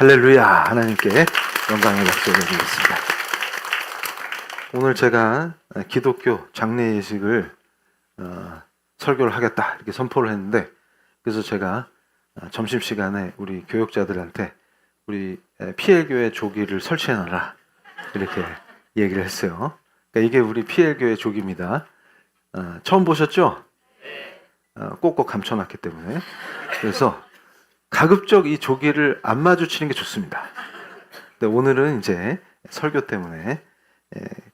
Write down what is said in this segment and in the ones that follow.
할렐루야. 하나님께 영광의 박수 올려드리겠습니다. 오늘 제가 기독교 장례 예식을 설교를 하겠다 이렇게 선포를 했는데, 그래서 제가 점심시간에 우리 교육자들한테 우리 PL교회 조기를 설치해놔라 이렇게 얘기를 했어요. 그러니까 이게 우리 PL교회 조기입니다. 처음 보셨죠? 꼭꼭 감춰놨기 때문에. 그래서 가급적 이 조기를 안 마주치는 게 좋습니다. 근데 오늘은 이제 설교 때문에,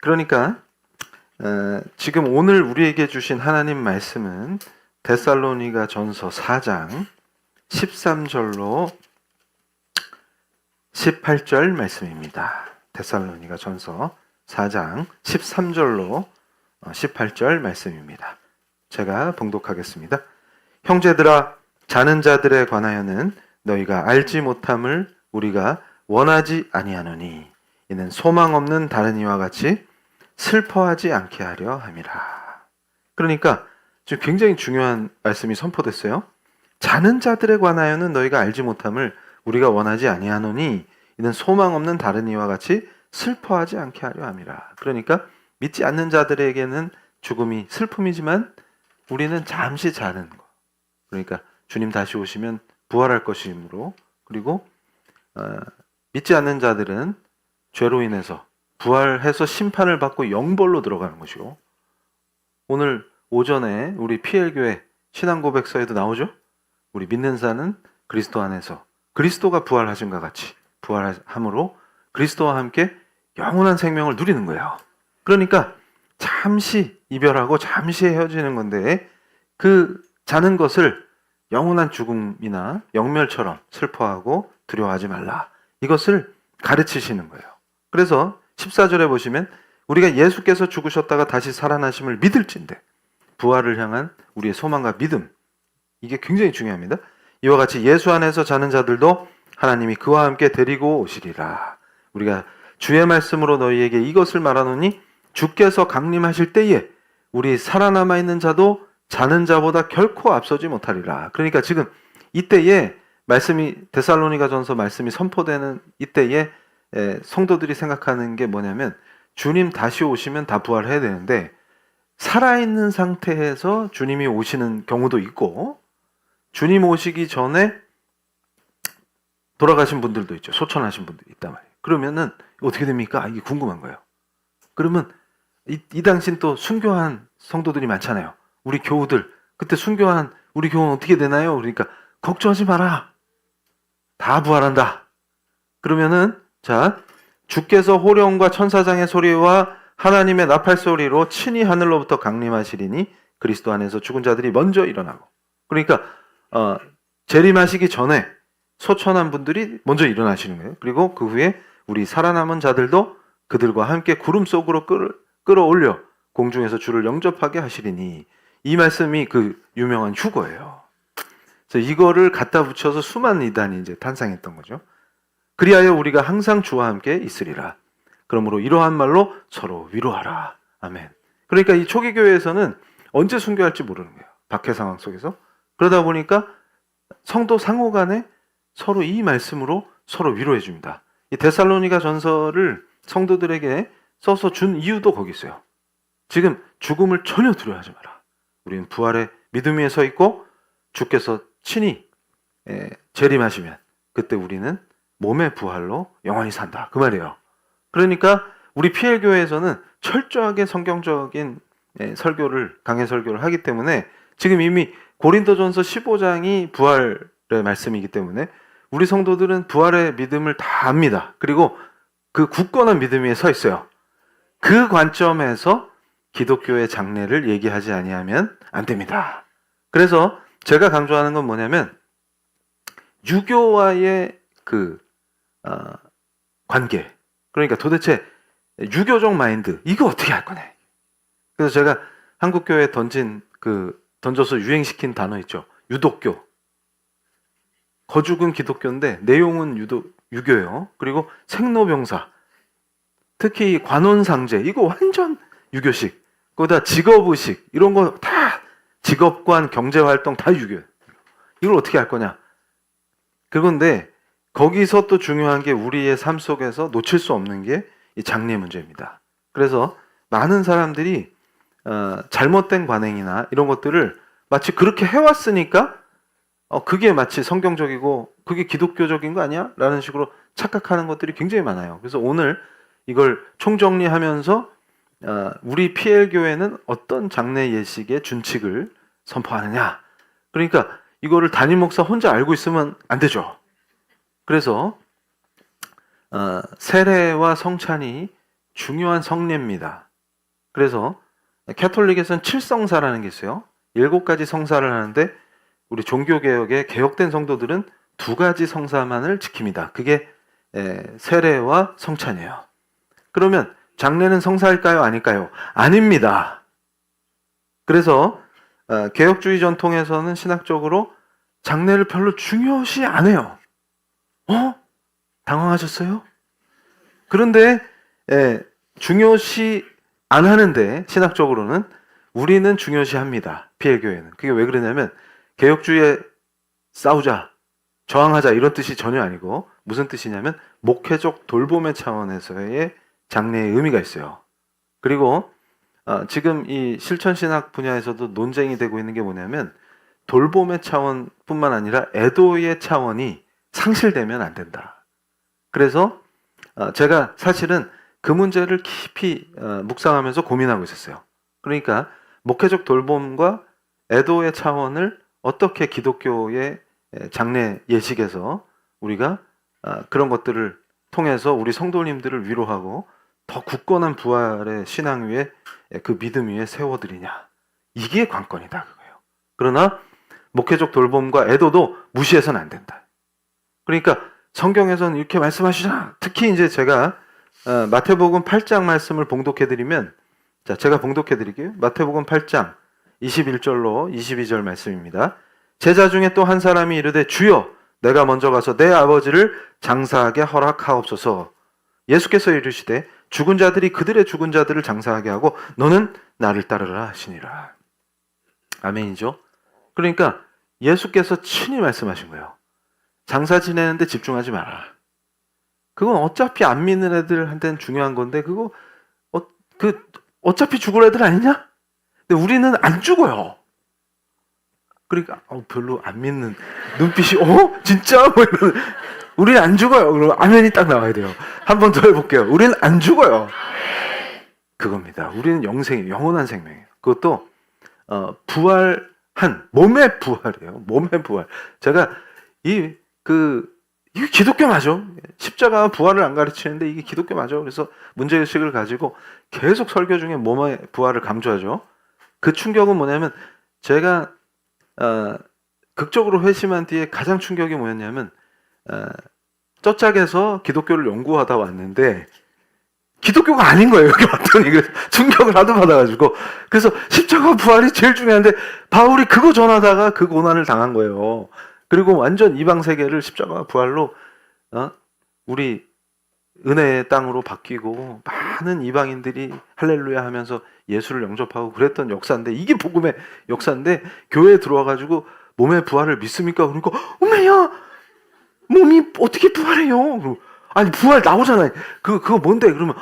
그러니까 지금 오늘 우리에게 주신 하나님 말씀은 데살로니가 전서 4장 13절로 18절 말씀입니다. 데살로니가 전서 4장 13절로 18절 말씀입니다. 제가 봉독하겠습니다. 형제들아, 자는 자들에 관하여는 너희가 알지 못함을 우리가 원하지 아니하노니 이는 소망 없는 다른 이와 같이 슬퍼하지 않게 하려 함이라. 그러니까 지금 굉장히 중요한 말씀이 선포됐어요. 자는 자들에 관하여는 너희가 알지 못함을 우리가 원하지 아니하노니 이는 소망 없는 다른 이와 같이 슬퍼하지 않게 하려 함이라. 그러니까 믿지 않는 자들에게는 죽음이 슬픔이지만 우리는 잠시 자는 거. 그러니까 주님 다시 오시면 부활할 것이므로, 그리고 믿지 않는 자들은 죄로 인해서 부활해서 심판을 받고 영벌로 들어가는 것이고, 오늘 오전에 우리 PL교회 신앙고백서에도 나오죠. 우리 믿는 자는 그리스도 안에서 그리스도가 부활하신과 같이 부활함으로 그리스도와 함께 영원한 생명을 누리는 거예요. 그러니까 잠시 이별하고 잠시 헤어지는 건데, 그 자는 것을 영원한 죽음이나 영멸처럼 슬퍼하고 두려워하지 말라. 이것을 가르치시는 거예요. 그래서 14절에 보시면 우리가 예수께서 죽으셨다가 다시 살아나심을 믿을진대, 부활을 향한 우리의 소망과 믿음, 이게 굉장히 중요합니다. 이와 같이 예수 안에서 자는 자들도 하나님이 그와 함께 데리고 오시리라. 우리가 주의 말씀으로 너희에게 이것을 말하노니 주께서 강림하실 때에 우리 살아남아 있는 자도 자는 자보다 결코 앞서지 못하리라. 그러니까 지금 이때에 말씀이, 데살로니가 전서 말씀이 선포되는 이때에 성도들이 생각하는 게 뭐냐면, 주님 다시 오시면 다 부활해야 되는데 살아있는 상태에서 주님이 오시는 경우도 있고, 주님 오시기 전에 돌아가신 분들도 있죠. 소천하신 분들이 있단 말이에요. 그러면은 어떻게 됩니까? 이게 궁금한 거예요. 그러면 이 당시엔 또 순교한 성도들이 많잖아요. 우리 교우들, 그때 순교한 우리 교우는 어떻게 되나요? 그러니까 걱정하지 마라. 다 부활한다. 그러면은 자, 주께서 호령과 천사장의 소리와 하나님의 나팔 소리로 친히 하늘로부터 강림하시리니 그리스도 안에서 죽은 자들이 먼저 일어나고. 그러니까 재림하시기 전에 소천한 분들이 먼저 일어나시는 거예요. 그리고 그 후에 우리 살아남은 자들도 그들과 함께 구름 속으로 끌어올려 공중에서 주를 영접하게 하시리니, 이 말씀이 그 유명한 휴거예요. 그래서 이거를 갖다 붙여서 수많은 이단이 이제 탄생했던 거죠. 그리하여 우리가 항상 주와 함께 있으리라. 그러므로 이러한 말로 서로 위로하라. 아멘. 그러니까 이 초기 교회에서는 언제 순교할지 모르는 거예요. 박해 상황 속에서. 그러다 보니까 성도 상호 간에 서로 이 말씀으로 서로 위로해 줍니다. 이 데살로니가 전서를 성도들에게 써서 준 이유도 거기 있어요. 지금 죽음을 전혀 두려워하지 마라. 우리는 부활의 믿음 위에 서 있고 주께서 친히 재림하시면 그때 우리는 몸의 부활로 영원히 산다. 그 말이에요. 그러니까 우리 PL교회에서는 철저하게 성경적인 강해 설교를 하기 때문에, 지금 이미 고린도전서 15장이 부활의 말씀이기 때문에 우리 성도들은 부활의 믿음을 다 압니다. 그리고 그 굳건한 믿음 위에 서 있어요. 그 관점에서 기독교의 장래를 얘기하지 아니하면 안 됩니다. 그래서 제가 강조하는 건 뭐냐면, 유교와의 그 관계, 그러니까 도대체 유교적 마인드, 이거 어떻게 할 거냐. 그래서 제가 한국교회에 던져서 유행시킨 단어 있죠. 유독교. 거죽은 기독교인데 내용은 유교예요. 그리고 생로병사, 특히 관혼상제, 이거 완전 유교식. 거기다 직업의식, 이런 거 다 직업관, 경제활동 다 유교예요. 이걸 어떻게 할 거냐. 그건데 거기서 또 중요한 게 우리의 삶 속에서 놓칠 수 없는 게 이 장래 문제입니다. 그래서 많은 사람들이 잘못된 관행이나 이런 것들을 마치 그렇게 해왔으니까 그게 마치 성경적이고 그게 기독교적인 거 아니야? 라는 식으로 착각하는 것들이 굉장히 많아요. 그래서 오늘 이걸 총정리하면서 우리 PL교회는 어떤 장래 예식의 준칙을 선포하느냐. 그러니까 이거를 담임 목사 혼자 알고 있으면 안 되죠. 그래서 세례와 성찬이 중요한 성례입니다. 그래서 캐톨릭에서는 7성사라는 게 있어요. 7가지 성사를 하는데 우리 종교개혁의 개혁된 성도들은 2가지 성사만을 지킵니다. 그게 세례와 성찬이에요. 그러면 장례는 성사일까요? 아닐까요? 아닙니다. 그래서 개혁주의 전통에서는 신학적으로 장례를 별로 중요시 안 해요. 당황하셨어요? 그런데 중요시 안 하는데 신학적으로는 우리는 중요시합니다. PL교회는. 그게 왜 그러냐면 개혁주의에 싸우자, 저항하자 이런 뜻이 전혀 아니고 무슨 뜻이냐면 목회적 돌봄의 차원에서의 장래의 의미가 있어요. 그리고 지금 이 실천신학 분야에서도 논쟁이 되고 있는 게 뭐냐면 돌봄의 차원뿐만 아니라 애도의 차원이 상실되면 안 된다. 그래서 제가 사실은 그 문제를 깊이 묵상하면서 고민하고 있었어요. 그러니까 목회적 돌봄과 애도의 차원을 어떻게 기독교의 장례 예식에서 우리가 그런 것들을 통해서 우리 성도님들을 위로하고 더 굳건한 부활의 신앙 위에 그 믿음 위에 세워드리냐. 이게 관건이다 그거예요. 그러나 목회적 돌봄과 애도도 무시해서는 안 된다. 그러니까 성경에서는 이렇게 말씀하시잖아. 특히 이제 제가 마태복음 8장 말씀을 봉독해드리면, 자, 제가 봉독해드릴게요. 마태복음 8장 21절로 22절 말씀입니다. 제자 중에 또 한 사람이 이르되 주여 내가 먼저 가서 내 아버지를 장사하게 허락하옵소서. 예수께서 이르시되 죽은 자들이 그들의 죽은 자들을 장사하게 하고 너는 나를 따르라 하시니라. 아멘이죠. 그러니까 예수께서 친히 말씀하신 거예요. 장사 지내는데 집중하지 마라. 그건 어차피 안 믿는 애들한테는 중요한 건데 그거 어차피 죽을 애들 아니냐? 근데 우리는 안 죽어요. 그러니까 별로 안 믿는 눈빛이 진짜? 뭐 이런. 우리는 안 죽어요. 그럼 아멘이 딱 나와야 돼요. 한 번 더 해볼게요. 우리는 안 죽어요. 그겁니다. 우리는 영생이에요. 영원한 생명이에요. 그것도 부활한 몸의 부활이에요. 몸의 부활. 제가 이게 기독교 맞아. 십자가 부활을 안 가르치는데 이게 기독교 맞아. 그래서 문제의식을 가지고 계속 설교 중에 몸의 부활을 강조하죠. 그 충격은 뭐냐면 제가 극적으로 회심한 뒤에 가장 충격이 뭐였냐면 쩌짝에서 기독교를 연구하다 왔는데 기독교가 아닌 거예요. 여기 왔더니 그래서 충격을 하도 받아가지고 그래서 십자가 부활이 제일 중요한데 바울이 그거 전하다가 그 고난을 당한 거예요. 그리고 완전 이방 세계를 십자가 부활로 우리 은혜의 땅으로 바뀌고 많은 이방인들이 할렐루야 하면서 예수를 영접하고 그랬던 역사인데 이게 복음의 역사인데 교회에 들어와가지고 몸의 부활을 믿습니까? 그러니까 어메야 몸이 어떻게 부활해요? 아니 부활 나오잖아요. 그거 뭔데? 그러면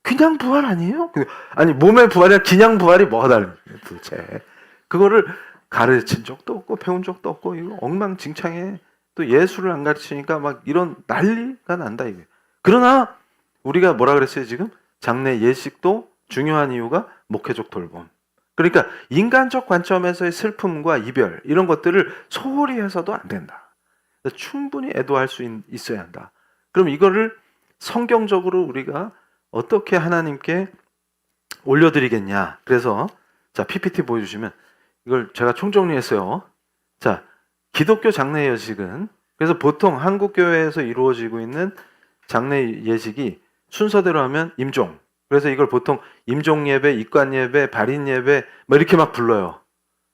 그냥 부활 아니에요? 아니 몸의 부활이랑 그냥 부활이 뭐가 다른 도대체? 그거를 가르친 적도 없고 배운 적도 없고 이거 엉망진창에 또 예수를 안 가르치니까 막 이런 난리가 난다 이게. 그러나 우리가 뭐라 그랬어요 지금? 장래 예식도 중요한 이유가 목회적 돌봄. 그러니까 인간적 관점에서의 슬픔과 이별 이런 것들을 소홀히 해서도 안 된다. 충분히 애도할 수 있어야 한다. 그럼 이거를 성경적으로 우리가 어떻게 하나님께 올려드리겠냐. 그래서 자 PPT 보여주시면 이걸 제가 총정리했어요. 자 기독교 장례 예식은 그래서 보통 한국 교회에서 이루어지고 있는 장례 예식이 순서대로 하면 임종. 그래서 이걸 보통 임종 예배, 입관 예배, 발인 예배 뭐 이렇게 막 불러요.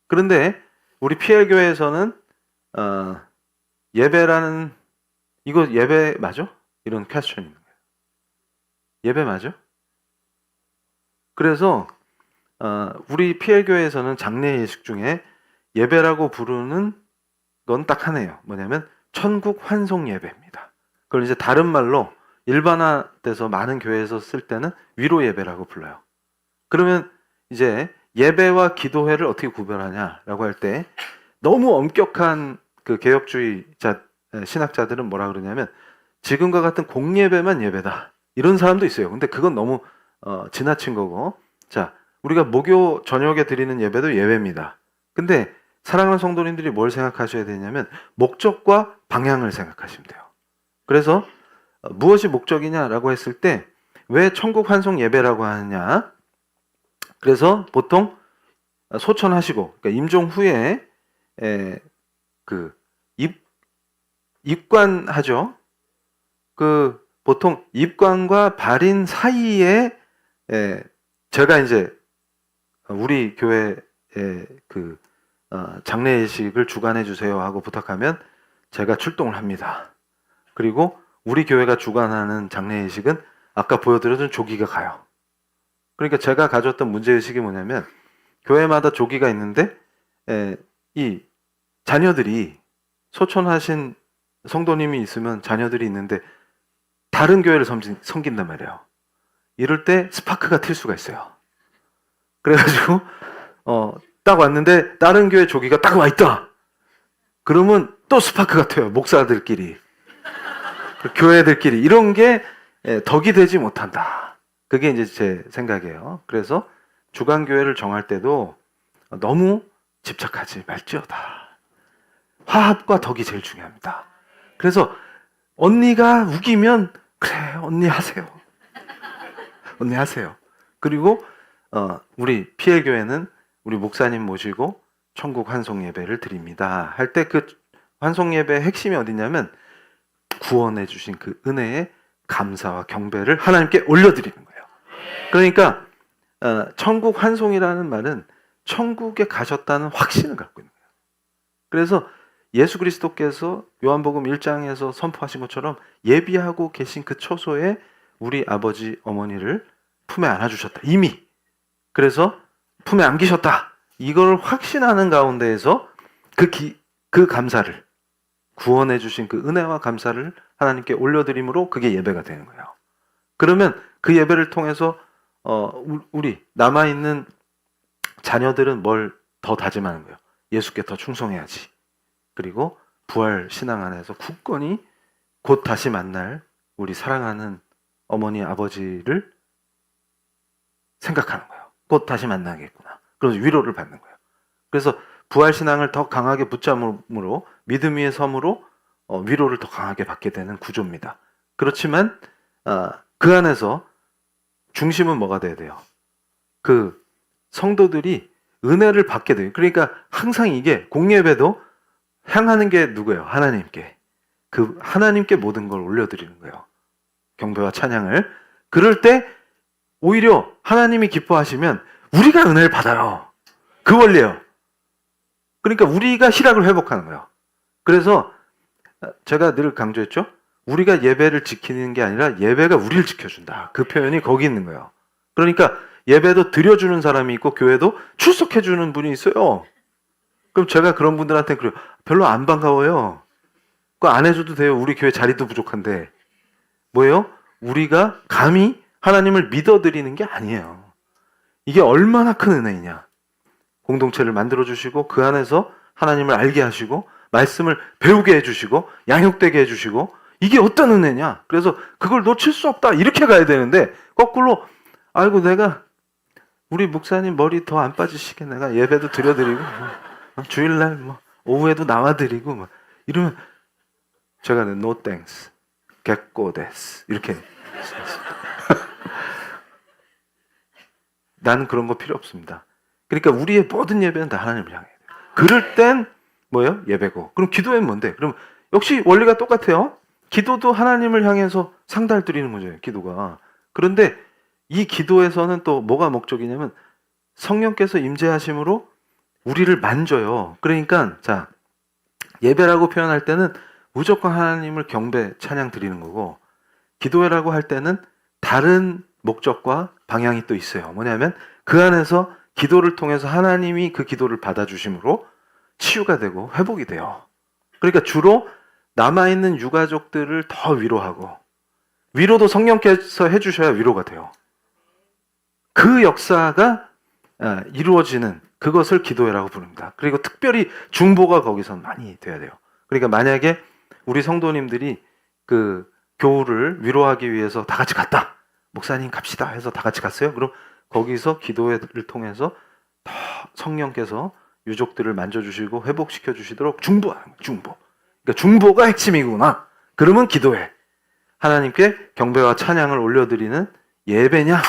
그런데 우리 PL 교회에서는 예배라는 이거 예배 맞아? 이런 퀘스천이 있는 거예요. 예배 맞아? 그래서 우리 PL 교회에서는 장례 예식 중에 예배라고 부르는 건 딱 하나예요. 뭐냐면 천국 환송 예배입니다. 그걸 이제 다른 말로 일반화돼서 많은 교회에서 쓸 때는 위로 예배라고 불러요. 그러면 이제 예배와 기도회를 어떻게 구별하냐라고 할 때 너무 엄격한 그 개혁주의자 신학자들은 뭐라 그러냐면 지금과 같은 공예배만 예배다. 이런 사람도 있어요. 근데 그건 너무 지나친 거고. 자, 우리가 목요 저녁에 드리는 예배도 예배입니다. 근데 사랑하는 성도님들이 뭘 생각하셔야 되냐면 목적과 방향을 생각하시면 돼요. 그래서 무엇이 목적이냐라고 했을 때 왜 천국 환송 예배라고 하느냐? 그래서 보통 소천하시고 그러니까 임종 후에 그 입관하죠. 그 보통 입관과 발인 사이에 제가 이제 우리 교회에 그 장례식을 주관해 주세요 하고 부탁하면 제가 출동을 합니다. 그리고 우리 교회가 주관하는 장례식은 아까 보여드렸던 조기가 가요. 그러니까 제가 가졌던 문제의식이 뭐냐면 교회마다 조기가 있는데 이 자녀들이 소천하신 성도님이 있으면 자녀들이 있는데 다른 교회를 섬긴단 말이에요. 이럴 때 스파크가 튈 수가 있어요. 그래가지고 딱 왔는데 다른 교회 조기가 딱 와 있다. 그러면 또 스파크가 튀어요. 목사들끼리, 교회들끼리 이런 게 덕이 되지 못한다. 그게 이제 제 생각이에요. 그래서 주간 교회를 정할 때도 너무 집착하지 말지어다. 화합과 덕이 제일 중요합니다. 그래서 언니가 우기면 그래 언니 하세요. 언니 하세요. 그리고 우리 PL 교회는 우리 목사님 모시고 천국 환송 예배를 드립니다. 할 때 그 환송 예배의 핵심이 어디냐면 구원해 주신 그 은혜에 감사와 경배를 하나님께 올려드리는 거예요. 그러니까 천국 환송이라는 말은 천국에 가셨다는 확신을 갖고 있는 거예요. 그래서 예수 그리스도께서 요한복음 1장에서 선포하신 것처럼 예비하고 계신 그 처소에 우리 아버지 어머니를 품에 안아주셨다. 이미. 그래서 품에 안기셨다. 이걸 확신하는 가운데에서 그 감사를 구원해 주신 그 은혜와 감사를 하나님께 올려드림으로 그게 예배가 되는 거예요. 그러면 그 예배를 통해서 우리 남아있는 자녀들은 뭘 더 다짐하는 거예요. 예수께 더 충성해야지. 그리고 부활 신앙 안에서 굳건히 곧 다시 만날 우리 사랑하는 어머니 아버지를 생각하는 거예요. 곧 다시 만나겠구나. 그래서 위로를 받는 거예요. 그래서 부활 신앙을 더 강하게 붙잡음으로 믿음 위의 섬으로 위로를 더 강하게 받게 되는 구조입니다. 그렇지만 그 안에서 중심은 뭐가 돼야 돼요? 그 성도들이 은혜를 받게 돼요. 그러니까 항상 이게 공예배도 향하는 게 누구예요? 하나님께. 그 하나님께 모든 걸 올려드리는 거예요. 경배와 찬양을. 그럴 때 오히려 하나님이 기뻐하시면 우리가 은혜를 받아요. 그 원리예요. 그러니까 우리가 희락을 회복하는 거예요. 그래서 제가 늘 강조했죠. 우리가 예배를 지키는 게 아니라 예배가 우리를 지켜준다. 그 표현이 거기 있는 거예요. 그러니까 예배도 드려주는 사람이 있고 교회도 출석해주는 분이 있어요. 그럼 제가 그런 분들한테 그래요. 별로 안 반가워요. 그거 안 해줘도 돼요. 우리 교회 자리도 부족한데. 뭐예요? 우리가 감히 하나님을 믿어드리는 게 아니에요. 이게 얼마나 큰 은혜이냐. 공동체를 만들어주시고 그 안에서 하나님을 알게 하시고 말씀을 배우게 해주시고 양육되게 해주시고 이게 어떤 은혜냐. 그래서 그걸 놓칠 수 없다. 이렇게 가야 되는데 거꾸로 아이고 내가 우리 목사님 머리 더 안 빠지시게 내가 예배도 드려드리고 주일날 뭐 오후에도 나와드리고 뭐 이러면 제가 no thanks, get-go des 이렇게 나는 그런 거 필요 없습니다. 그러니까 우리의 모든 예배는 다 하나님을 향해야 돼요. 그럴 땐 뭐예요? 예배고. 그럼 기도는 뭔데? 그럼 역시 원리가 똑같아요. 기도도 하나님을 향해서 상달 드리는 거죠. 기도가. 그런데 이 기도에서는 또 뭐가 목적이냐면 성령께서 임재하심으로 우리를 만져요. 그러니까 자 예배라고 표현할 때는 무조건 하나님을 경배, 찬양 드리는 거고 기도회라고 할 때는 다른 목적과 방향이 또 있어요. 뭐냐면 그 안에서 기도를 통해서 하나님이 그 기도를 받아주심으로 치유가 되고 회복이 돼요. 그러니까 주로 남아있는 유가족들을 더 위로하고, 위로도 성령께서 해주셔야 위로가 돼요. 그 역사가 이루어지는 그것을 기도회라고 부릅니다. 그리고 특별히 중보가 거기선 많이 돼야 돼요. 그러니까 만약에 우리 성도님들이 그 교우를 위로하기 위해서 다 같이 갔다. 목사님 갑시다 해서 다 같이 갔어요. 그럼 거기서 기도회를 통해서 더 성령께서 유족들을 만져주시고 회복시켜 주시도록 중보하는 거예요. 중보. 그러니까 중보가 핵심이구나. 그러면 기도회. 하나님께 경배와 찬양을 올려드리는 예배냐,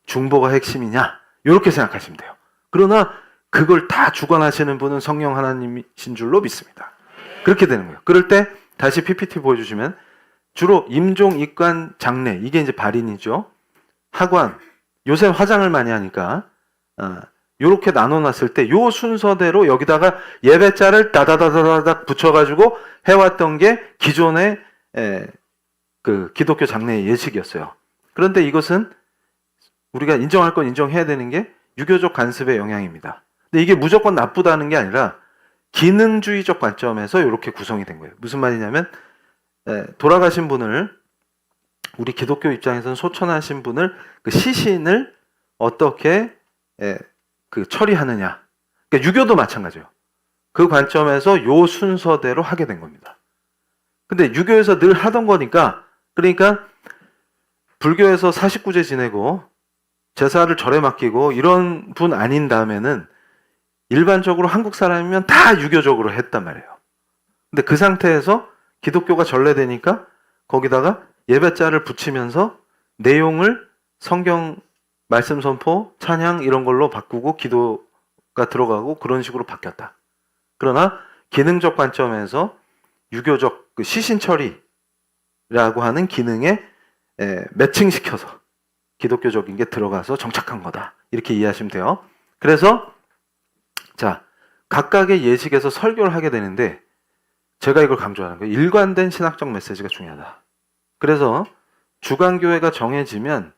중보가 핵심이냐, 이렇게 생각하시면 돼요. 그러나 그걸 다 주관하시는 분은 성령 하나님이신 줄로 믿습니다. 그렇게 되는 거예요. 그럴 때 다시 PPT 보여주시면 주로 임종, 입관, 장례, 이게 이제 발인이죠. 하관, 요새 화장을 많이 하니까 요렇게 나눠놨을 때 요 순서대로 여기다가 예배자를 다다다다닥 붙여가지고 해왔던 게 기존의 그 기독교 장례의 예식이었어요. 그런데 이것은 우리가 인정할 건 인정해야 되는 게 유교적 관습의 영향입니다. 근데 이게 무조건 나쁘다는 게 아니라 기능주의적 관점에서 이렇게 구성이 된 거예요. 무슨 말이냐면 돌아가신 분을, 우리 기독교 입장에서는 소천하신 분을, 그 시신을 어떻게 그 처리하느냐. 그러니까 유교도 마찬가지예요. 그 관점에서 요 순서대로 하게 된 겁니다. 근데 유교에서 늘 하던 거니까, 그러니까 불교에서 49제 지내고 제사를 절에 맡기고 이런 분 아닌 다음에는 일반적으로 한국 사람이면 다 유교적으로 했단 말이에요. 근데 그 상태에서 기독교가 전래되니까 거기다가 예배자를 붙이면서 내용을 성경 말씀 선포, 찬양 이런 걸로 바꾸고 기도가 들어가고 그런 식으로 바뀌었다. 그러나 기능적 관점에서 유교적 그 시신 처리라고 하는 기능에 매칭시켜서 기독교적인 게 들어가서 정착한 거다. 이렇게 이해하시면 돼요. 그래서 자, 각각의 예식에서 설교를 하게 되는데 제가 이걸 강조하는 거예요. 일관된 신학적 메시지가 중요하다. 그래서 주간교회가 정해지면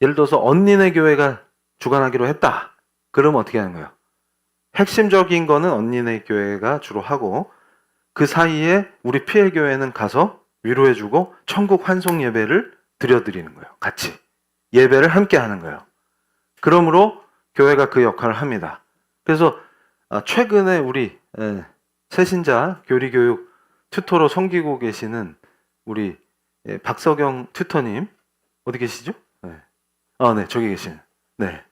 예를 들어서 언니네 교회가 주관하기로 했다. 그러면 어떻게 하는 거예요? 핵심적인 거는 언니네 교회가 주로 하고 그 사이에 우리 PL교회는 가서 위로해주고 천국 환송 예배를 드려드리는 거예요. 같이. 예배를 함께 하는 거예요. 그러므로 교회가 그 역할을 합니다. 그래서 최근에 우리 새신자 교리교육 튜터로 섬기고 계시는 우리 박석영 튜터님 어디 계시죠? 네. 네, 저기 계시는. 네.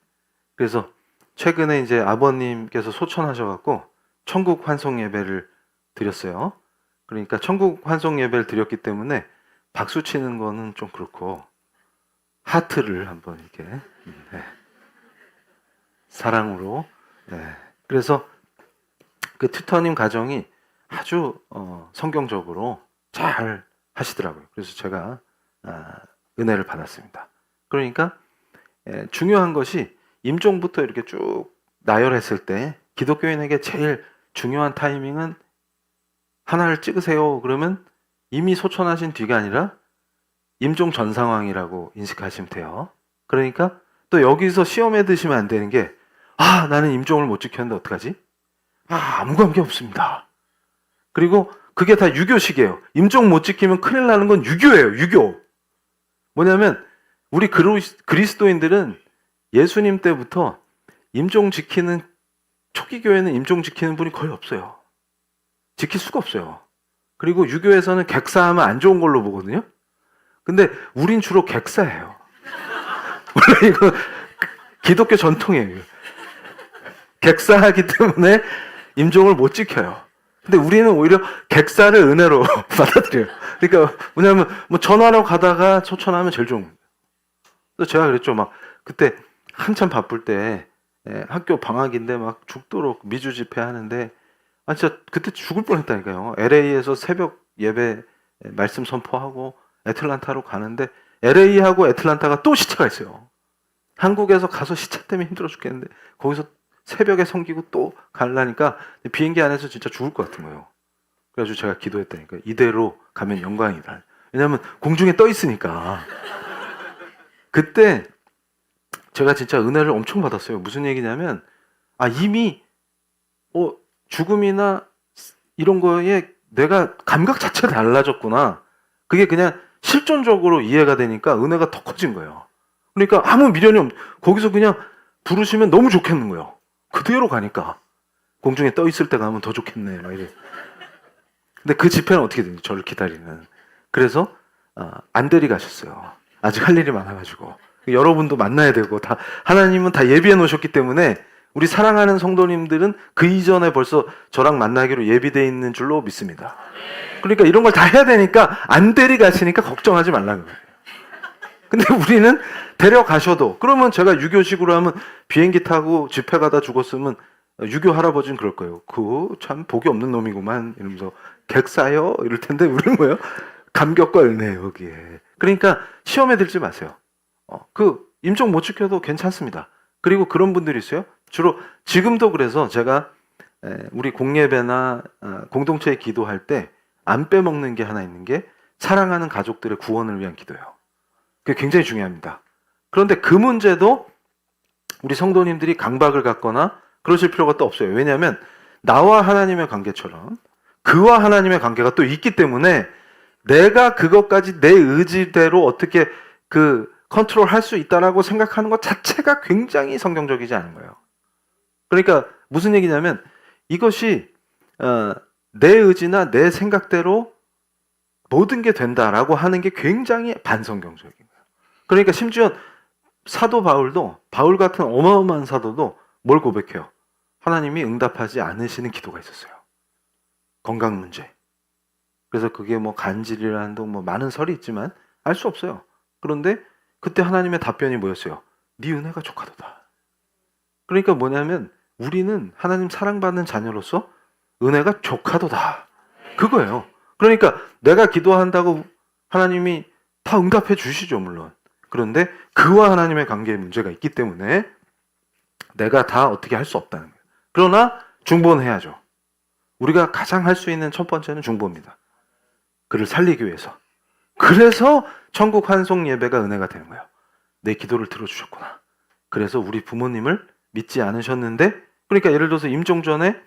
그래서 최근에 이제 아버님께서 소천하셔갖고 천국 환송 예배를 드렸어요. 그러니까 천국 환송 예배를 드렸기 때문에 박수 치는 거는 좀 그렇고 하트를 한번 이렇게 사랑으로. 그래서 그 튜터님 가정이 아주 성경적으로 잘 하시더라고요. 그래서 제가 은혜를 받았습니다. 그러니까 중요한 것이 임종부터 이렇게 쭉 나열했을 때 기독교인에게 제일 중요한 타이밍은 하나를 찍으세요. 그러면 이미 소천하신 뒤가 아니라 임종 전 상황이라고 인식하시면 돼요. 그러니까 또 여기서 시험에 드시면 안 되는 게 나는 임종을 못 지켰는데 어떡하지? 아무 관계 없습니다. 그리고 그게 다 유교식이에요. 임종 못 지키면 큰일 나는 건 유교예요. 유교. 뭐냐면 우리 그리스도인들은 예수님 때부터 임종 지키는, 초기 교회는 임종 지키는 분이 거의 없어요. 지킬 수가 없어요. 그리고 유교에서는 객사하면 안 좋은 걸로 보거든요. 근데 우린 주로 객사예요. 원래 이거 기독교 전통이에요. 객사하기 때문에 임종을 못 지켜요. 근데 우리는 오히려 객사를 은혜로 받아들여요. 그러니까 뭐냐면 전화로 가다가 소천하면 제일 좋은 거예요. 그래서 제가 그랬죠. 막 그때 한참 바쁠 때 학교 방학인데 막 죽도록 미주 집회 하는데 진짜 그때 죽을 뻔했다니까요. LA에서 새벽 예배 말씀 선포하고 애틀란타로 가는데 LA하고 애틀란타가 또 시차가 있어요. 한국에서 가서 시차 때문에 힘들어 죽겠는데 거기서 새벽에 섬기고 또 가려니까 비행기 안에서 진짜 죽을 것 같은 거예요. 그래가지고 제가 기도했다니까. 이대로 가면 영광이다. 왜냐하면 공중에 떠 있으니까. 그때 제가 진짜 은혜를 엄청 받았어요. 무슨 얘기냐면 이미 죽음이나 이런 거에 내가 감각 자체가 달라졌구나. 그게 그냥 실존적으로 이해가 되니까 은혜가 더 커진 거예요. 그러니까 아무 미련이 거기서 그냥 부르시면 너무 좋겠는 거예요. 그대로 가니까. 공중에 떠 있을 때 가면 더 좋겠네. 막 이래. 근데 그 집회는 어떻게 되는지 저를 기다리는. 그래서 안 데려가셨어요. 아직 할 일이 많아가지고. 여러분도 만나야 되고 다 하나님은 다 예비해 놓으셨기 때문에 우리 사랑하는 성도님들은 그 이전에 벌써 저랑 만나기로 예비되어 있는 줄로 믿습니다. 그러니까 이런 걸 다 해야 되니까 안 데려가시니까 걱정하지 말라는 거예요. 근데 우리는 데려가셔도 그러면 제가 유교식으로 하면 비행기 타고 집회 가다 죽었으면 유교 할아버지는 그럴 거예요. 그 참 복이 없는 놈이구만 이러면서 객사요 이럴 텐데 우리는 뭐예요? 감격과 은혜 여기에. 그러니까 시험에 들지 마세요. 그 임종 못 지켜도 괜찮습니다. 그리고 그런 분들이 있어요. 주로 지금도 그래서 제가 우리 공예배나 공동체에 기도할 때 안 빼먹는 게 하나 있는 게 사랑하는 가족들의 구원을 위한 기도예요. 그게 굉장히 중요합니다. 그런데 그 문제도 우리 성도님들이 강박을 갖거나 그러실 필요가 또 없어요. 왜냐하면 나와 하나님의 관계처럼 그와 하나님의 관계가 또 있기 때문에 내가 그것까지 내 의지대로 어떻게 그 컨트롤할 수 있다라고 생각하는 것 자체가 굉장히 성경적이지 않은 거예요. 그러니까 무슨 얘기냐면 이것이 내 의지나 내 생각대로 모든 게 된다라고 하는 게 굉장히 반성경적인 거예요. 그러니까 심지어 사도 바울도 바울 같은 어마어마한 사도도 뭘 고백해요? 하나님이 응답하지 않으시는 기도가 있었어요. 건강 문제. 그래서 그게 뭐 간질이라는 등 뭐 많은 설이 있지만 알 수 없어요. 그런데 그때 하나님의 답변이 뭐였어요? 네 은혜가 족하도다. 그러니까 뭐냐면 우리는 하나님 사랑받는 자녀로서 은혜가 족하도다. 그거예요. 그러니까 내가 기도한다고 하나님이 다 응답해 주시죠, 물론. 그런데 그와 하나님의 관계에 문제가 있기 때문에 내가 다 어떻게 할 수 없다는 거예요. 그러나 중보는 해야죠. 우리가 가장 할 수 있는 첫 번째는 중보입니다. 그를 살리기 위해서. 그래서 천국 환송 예배가 은혜가 되는 거예요. 내 기도를 들어주셨구나. 그래서 우리 부모님을 믿지 않으셨는데, 그러니까 예를 들어서 임종 전에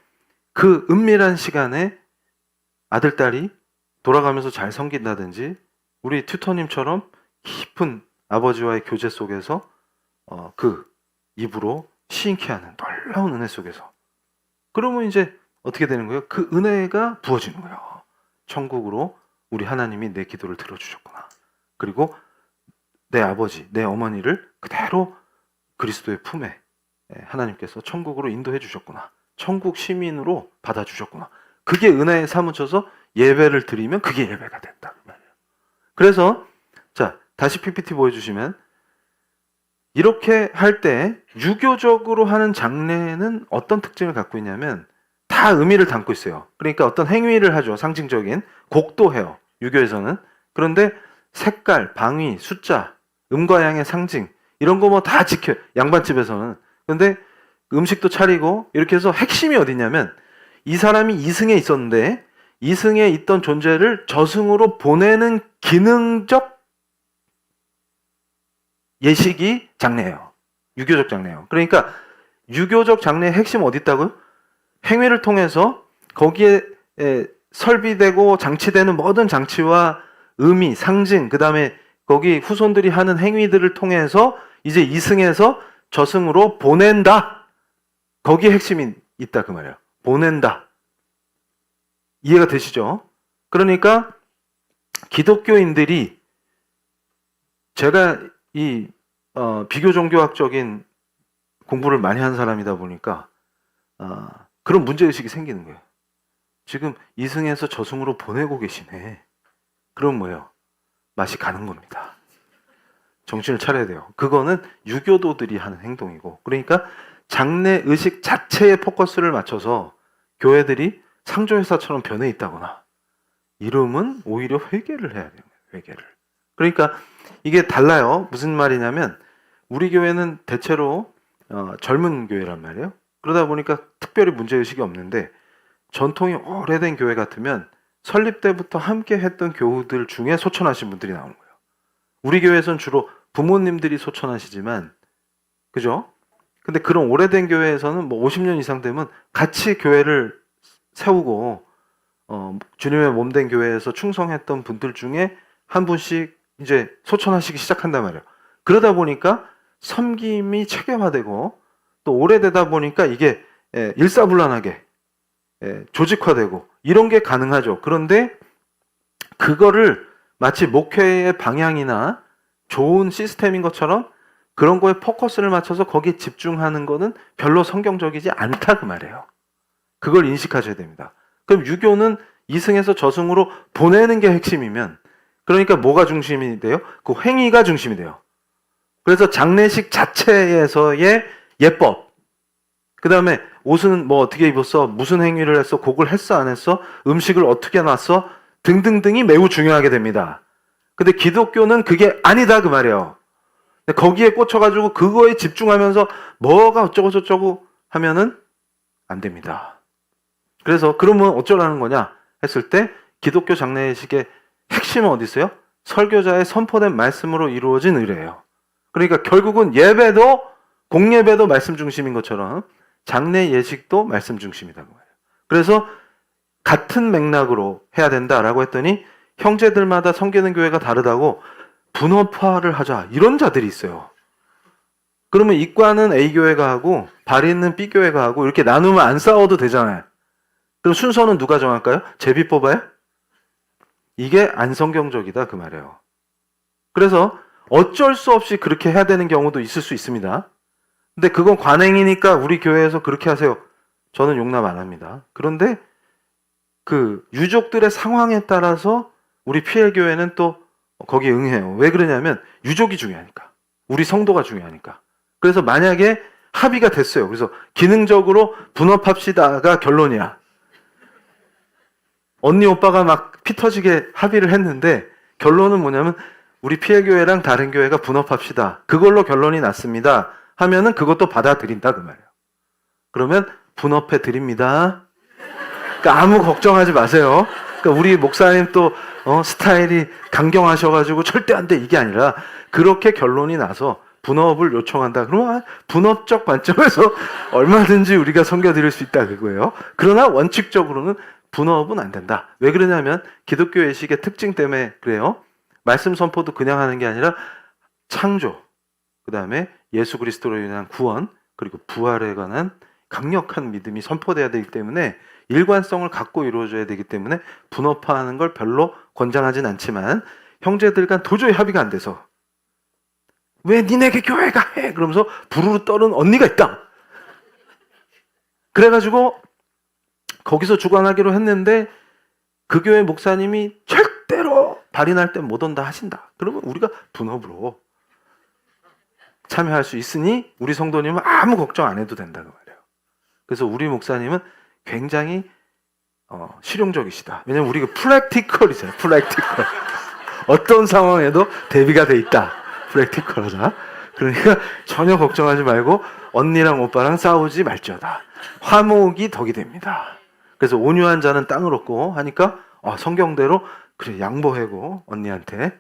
그 은밀한 시간에 아들, 딸이 돌아가면서 잘 섬긴다든지 우리 튜터님처럼 깊은 아버지와의 교제 속에서 그 입으로 시인케 하는 놀라운 은혜 속에서 그러면 이제 어떻게 되는 거예요? 그 은혜가 부어지는 거예요. 천국으로 우리 하나님이 내 기도를 들어주셨구나. 그리고 내 아버지, 내 어머니를 그대로 그리스도의 품에 하나님께서 천국으로 인도해 주셨구나. 천국 시민으로 받아주셨구나. 그게 은혜에 사무쳐서 예배를 드리면 그게 예배가 된다. 그래서 자 다시 PPT 보여주시면 이렇게 할 때 유교적으로 하는 장례는 어떤 특징을 갖고 있냐면 다 의미를 담고 있어요. 그러니까 어떤 행위를 하죠. 상징적인 곡도 해요. 유교에서는. 그런데 색깔, 방위, 숫자, 음과 양의 상징 이런 거 뭐 다 지켜요. 양반집에서는. 그런데 음식도 차리고 이렇게 해서 핵심이 어디냐면 이 사람이 이승에 있었는데 이승에 있던 존재를 저승으로 보내는 기능적 예식이 장례예요. 유교적 장례예요. 그러니까 유교적 장례의 핵심 어디 있다고요? 행위를 통해서 거기에 설비되고 장치되는 모든 장치와 의미, 상징, 그 다음에 거기 후손들이 하는 행위들을 통해서 이제 이승에서 저승으로 보낸다. 거기에 핵심이 있다 그 말이에요. 보낸다. 이해가 되시죠? 그러니까 기독교인들이 제가 이 비교 종교학적인 공부를 많이 한 사람이다 보니까 그런 문제의식이 생기는 거예요. 지금 이승에서 저승으로 보내고 계시네. 그럼 뭐예요? 맛이 가는 겁니다. 정신을 차려야 돼요. 그거는 유교도들이 하는 행동이고 그러니까 장례의식 자체에 포커스를 맞춰서 교회들이 상조회사처럼 변해 있다거나 이러면 오히려 회개를 해야 돼요. 회개를. 그러니까 이게 달라요. 무슨 말이냐면 우리 교회는 대체로 젊은 교회란 말이에요. 그러다 보니까 특별히 문제의식이 없는데 전통이 오래된 교회 같으면 설립 때부터 함께 했던 교우들 중에 소천하신 분들이 나오는 거예요. 우리 교회에서는 주로 부모님들이 소천하시지만 그죠? 근데 그런 오래된 교회에서는 뭐 50년 이상 되면 같이 교회를 세우고 주님의 몸된 교회에서 충성했던 분들 중에 한 분씩 이제 소천하시기 시작한단 말이에요. 그러다 보니까 섬김이 체계화되고 또 오래되다 보니까 이게 일사불란하게 조직화되고 이런 게 가능하죠. 그런데 그거를 마치 목회의 방향이나 좋은 시스템인 것처럼 그런 거에 포커스를 맞춰서 거기에 집중하는 거는 별로 성경적이지 않다 그 말이에요. 그걸 인식하셔야 됩니다. 그럼 유교는 이승에서 저승으로 보내는 게 핵심이면 그러니까 뭐가 중심이 돼요? 그 행위가 중심이 돼요. 그래서 장례식 자체에서의 예법, 그 다음에 옷은 뭐 어떻게 입었어? 무슨 행위를 했어? 곡을 했어? 안 했어? 음식을 어떻게 놨어? 등등등이 매우 중요하게 됩니다. 근데 기독교는 그게 아니다 그 말이에요. 거기에 꽂혀가지고 그거에 집중하면서 뭐가 어쩌고 저쩌고 하면은 안 됩니다. 그래서 그러면 어쩌라는 거냐 했을 때 기독교 장례식의 핵심은 어디 있어요? 설교자의 선포된 말씀으로 이루어진 의례예요. 그러니까 결국은 예배도 공예배도 말씀 중심인 것처럼 장례 예식도 말씀 중심이다 그 말이에요. 그래서 같은 맥락으로 해야 된다라고 했더니 형제들마다 섬기는 교회가 다르다고 분업화를 하자 이런 자들이 있어요. 그러면 이과는 A 교회가 하고 발인은 B 교회가 하고 이렇게 나누면 안 싸워도 되잖아요. 그럼 순서는 누가 정할까요? 제비 뽑아요? 이게 안 성경적이다 그 말이에요. 그래서 어쩔 수 없이 그렇게 해야 되는 경우도 있을 수 있습니다. 근데 그건 관행이니까 우리 교회에서 그렇게 하세요. 저는 용납 안 합니다. 그런데 그 유족들의 상황에 따라서 우리 PL 교회는 또 거기에 응해요. 왜 그러냐면 유족이 중요하니까. 우리 성도가 중요하니까. 그래서 만약에 합의가 됐어요. 그래서 기능적으로 분업합시다가 결론이야. 언니 오빠가 막 피 터지게 합의를 했는데 결론은 뭐냐면 우리 PL 교회랑 다른 교회가 분업합시다. 그걸로 결론이 났습니다. 하면은 그것도 받아들인다 그 말이에요. 그러면 분업해 드립니다. 그러니까 아무 걱정하지 마세요. 그러니까 우리 목사님 또 스타일이 강경하셔가지고 절대 안 돼 이게 아니라 그렇게 결론이 나서 분업을 요청한다. 그러면 분업적 관점에서 얼마든지 우리가 섬겨드릴 수 있다 그거예요. 그러나 원칙적으로는 분업은 안 된다. 왜 그러냐면 기독교 예식의 특징 때문에 그래요. 말씀 선포도 그냥 하는 게 아니라 창조, 그 다음에 예수 그리스도로 인한 구원, 그리고 부활에 관한 강력한 믿음이 선포돼야 되기 때문에 일관성을 갖고 이루어져야 되기 때문에 분업화하는 걸 별로 권장하진 않지만 형제들 간 도저히 합의가 안 돼서 왜 니네게 교회가 해? 그러면서 부르르 떠는 언니가 있다. 그래가지고 거기서 주관하기로 했는데 그 교회 목사님이 절대로 발인할 때 못 온다 하신다. 그러면 우리가 분업으로 참여할 수 있으니 우리 성도님은 아무 걱정 안 해도 된다고 말이에요. 그래서 우리 목사님은 굉장히 실용적이시다. 왜냐면 우리가 프랙티컬이잖아요. 프랙티컬. 어떤 상황에도 대비가 돼 있다. 프랙티컬하다. 그러니까 전혀 걱정하지 말고 언니랑 오빠랑 싸우지 말지어다. 화목이 덕이 됩니다. 그래서 온유한 자는 땅을 얻고 하니까 성경대로 그래 양보하고 언니한테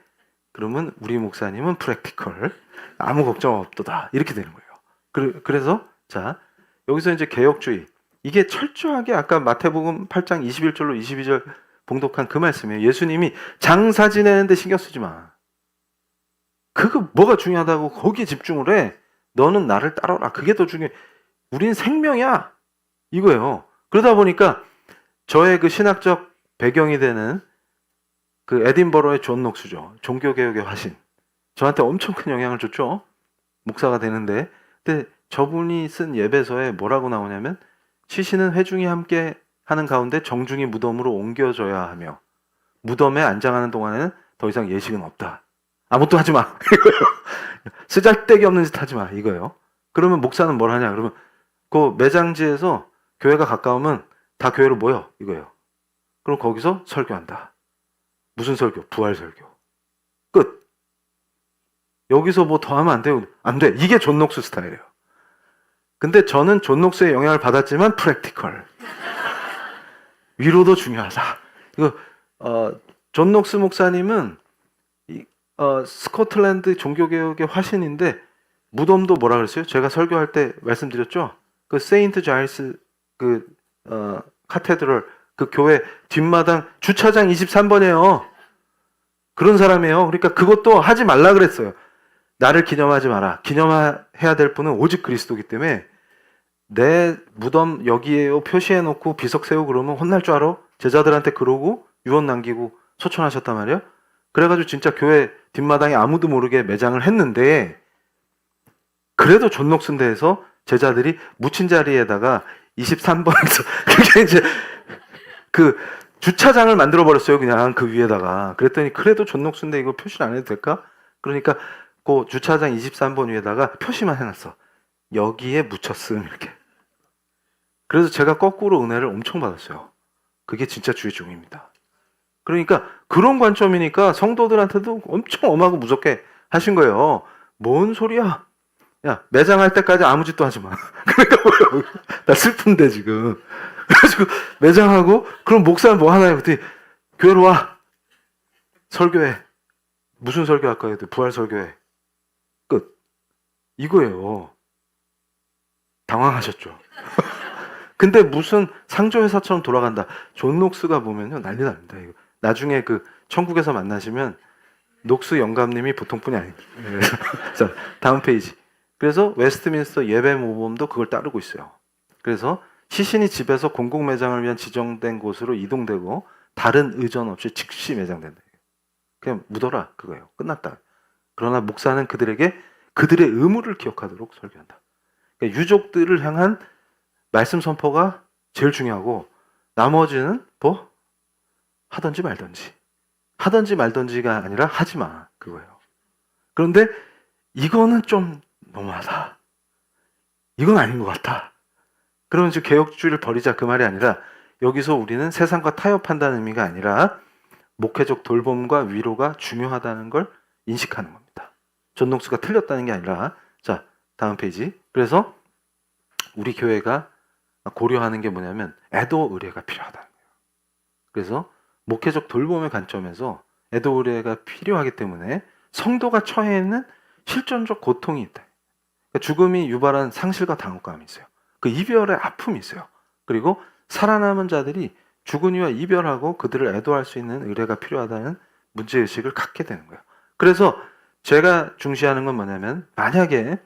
그러면 우리 목사님은 프랙티컬 아무 걱정 없도다 이렇게 되는 거예요. 그래서 자 여기서 이제 개혁주의 이게 철저하게 아까 마태복음 8장 21절로 22절 봉독한 그 말씀이에요. 예수님이 장사 지내는데 신경 쓰지 마. 그거 뭐가 중요하다고 거기에 집중을 해. 너는 나를 따라라. 그게 더 중요해. 우린 생명이야. 이거예요. 그러다 보니까 저의 그 신학적 배경이 되는 그 에딘버러의 존 녹수죠. 종교개혁의 화신. 저한테 엄청 큰 영향을 줬죠. 목사가 되는데. 근데 저분이 쓴 예배서에 뭐라고 나오냐면 시신은 회중이 함께 하는 가운데 정중히 무덤으로 옮겨져야 하며 무덤에 안장하는 동안에는 더 이상 예식은 없다. 아무것도 하지 마. 이거예요. 쓰잘데기 없는 짓 하지 마. 이거예요. 그러면 목사는 뭘 하냐. 그러면 그 매장지에서 교회가 가까우면 다 교회로 모여. 이거예요. 그럼 거기서 설교한다. 무슨 설교? 부활 설교. 끝. 여기서 뭐 더 하면 안 돼요. 안 돼. 이게 존 녹스 스타일이에요. 근데 저는 존 녹스의 영향을 받았지만 프랙티컬. 위로도 중요하다. 이거 존 녹스 목사님은 스코틀랜드 종교개혁의 화신인데 무덤도 뭐라 그랬어요? 제가 설교할 때 말씀드렸죠? 그 세인트 자일스 그 카테드럴 그 교회 뒷마당 주차장 23번이에요. 그런 사람이에요. 그러니까 그것도 하지 말라 그랬어요. 나를 기념하지 마라. 기념해야 될 분은 오직 그리스도이기 때문에 내 무덤 여기에요 표시해놓고 비석 세우고 그러면 혼날 줄 알아? 제자들한테 그러고 유언 남기고 소천하셨단 말이에요. 그래가지고 진짜 교회 뒷마당에 아무도 모르게 매장을 했는데, 그래도 존록순대에서 제자들이 묻힌 자리에다가 23번에서 그게 이제 그 주차장을 만들어 버렸어요. 그냥 그 위에다가. 그랬더니 그래도 존록순대 이거 표시를 안 해도 될까? 그러니까 그 주차장 23번 위에다가 표시만 해놨어. 여기에 묻혔음 이렇게. 그래서 제가 거꾸로 은혜를 엄청 받았어요. 그게 진짜 주의 종입니다. 그러니까 그런 관점이니까 성도들한테도 엄청 엄하고 무섭게 하신 거예요. 뭔 소리야? 야, 매장할 때까지 아무 짓도 하지 마. 그러니까 뭐야? 나 슬픈데 지금. 그래가지고 매장하고 그럼 목사는 뭐 하나요? 그랬더니 교회로 와. 설교해. 무슨 설교할 거예요? 부활 설교해. 끝. 이거예요. 당황하셨죠. 근데 무슨 상조회사처럼 돌아간다. 존 녹스가 보면요 난리 납니다. 이거. 나중에 그 천국에서 만나시면 녹스 영감님이 보통 분이 아닙니다. 자, 다음 페이지. 그래서 웨스트민스터 예배 모범도 그걸 따르고 있어요. 그래서 시신이 집에서 공공 매장을 위한 지정된 곳으로 이동되고 다른 의전 없이 즉시 매장된다. 그냥 묻어라 그거예요. 끝났다. 그러나 목사는 그들에게 그들의 의무를 기억하도록 설교한다. 그러니까 유족들을 향한 말씀 선포가 제일 중요하고 나머지는 뭐 하든지 말든지. 하든지 말든지가 아니라 하지 마 그거예요. 그런데 이거는 좀 너무하다. 이건 아닌 것 같아. 그러면 지금 개혁주의를 버리자 그 말이 아니라 여기서 우리는 세상과 타협한다는 의미가 아니라 목회적 돌봄과 위로가 중요하다는 걸 인식하는 겁니다. 존 녹스가 틀렸다는 게 아니라. 자, 다음 페이지. 그래서 우리 교회가 고려하는 게 뭐냐면 애도 의뢰가 필요하다는 거예요. 그래서 목회적 돌봄의 관점에서 애도 의뢰가 필요하기 때문에 성도가 처해 있는 실존적 고통이 있다. 그러니까 죽음이 유발한 상실과 당혹감이 있어요. 그 이별의 아픔이 있어요. 그리고 살아남은 자들이 죽은 이와 이별하고 그들을 애도할 수 있는 의뢰가 필요하다는 문제의식을 갖게 되는 거예요. 그래서 제가 중시하는 건 뭐냐면 만약에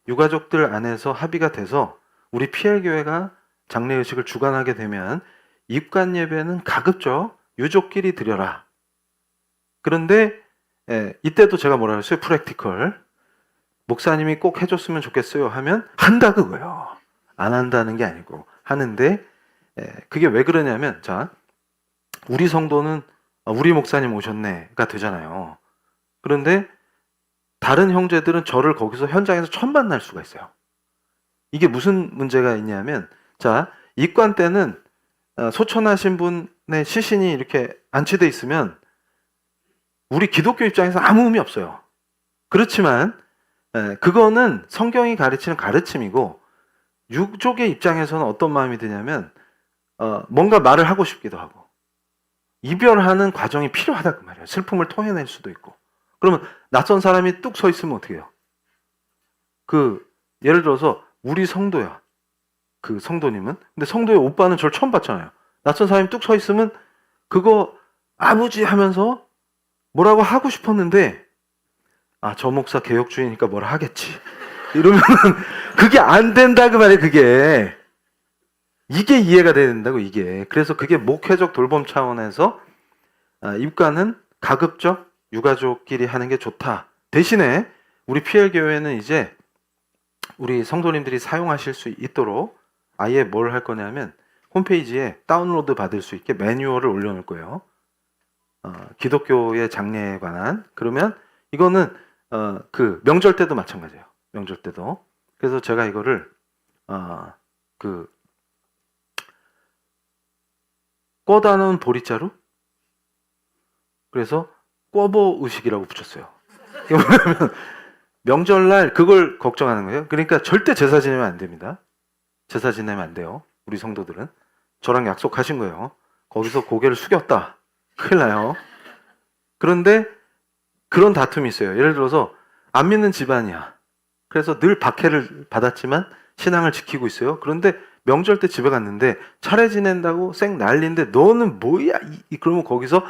유가족들 안에서 합의가 돼서 우리 PL교회가 장례의식을 주관하게 되면 입관 예배는 가급적 유족끼리 드려라. 그런데 이때도 제가 뭐라 그랬어요? 프랙티컬. 목사님이 꼭 해줬으면 좋겠어요 하면 한다 그거예요. 안 한다는 게 아니고 하는데 그게 왜 그러냐면 자 우리 성도는 우리 목사님 오셨네가 되잖아요. 그런데 다른 형제들은 저를 거기서 현장에서 처음 만날 수가 있어요. 이게 무슨 문제가 있냐면 자 입관 때는 소천하신 분의 시신이 이렇게 안치돼 있으면 우리 기독교 입장에서 아무 의미 없어요. 그렇지만 그거는 성경이 가르치는 가르침이고 유족의 입장에서는 어떤 마음이 드냐면 뭔가 말을 하고 싶기도 하고 이별하는 과정이 필요하다 그 말이에요. 슬픔을 토해낼 수도 있고. 그러면 낯선 사람이 뚝 서 있으면 어떻게 해요? 예를 들어서 우리 성도야. 그 성도님은. 근데 성도의 오빠는 저를 처음 봤잖아요. 낯선 사람이 뚝 서 있으면 그거 아버지 하면서 뭐라고 하고 싶었는데 저 목사 개혁주의니까 뭐라 하겠지. 이러면 그게 안 된다 그 말이에요. 이게 이해가 돼야 된다고 이게. 그래서 그게 목회적 돌봄 차원에서 입가는 가급적 유가족끼리 하는 게 좋다. 대신에 우리 PL교회는 이제 우리 성도님들이 사용하실 수 있도록 아예 뭘 할 거냐면 홈페이지에 다운로드 받을 수 있게 매뉴얼을 올려놓을 거예요. 기독교의 장례에 관한. 그러면 이거는 명절 때도 마찬가지예요. 명절 때도. 그래서 제가 이거를 꿔다 놓은 보리자루? 그래서 꿔보 의식이라고 붙였어요. 이게 뭐냐면 명절날 그걸 걱정하는 거예요. 그러니까 절대 제사 지내면 안 됩니다. 제사 지내면 안 돼요. 우리 성도들은. 저랑 약속하신 거예요. 거기서 고개를 숙였다. 큰일 나요. 그런데 그런 다툼이 있어요. 예를 들어서 안 믿는 집안이야. 그래서 늘 박해를 받았지만 신앙을 지키고 있어요. 그런데 명절 때 집에 갔는데 차례 지낸다고 쌩 난리인데 너는 뭐야? 그러면 거기서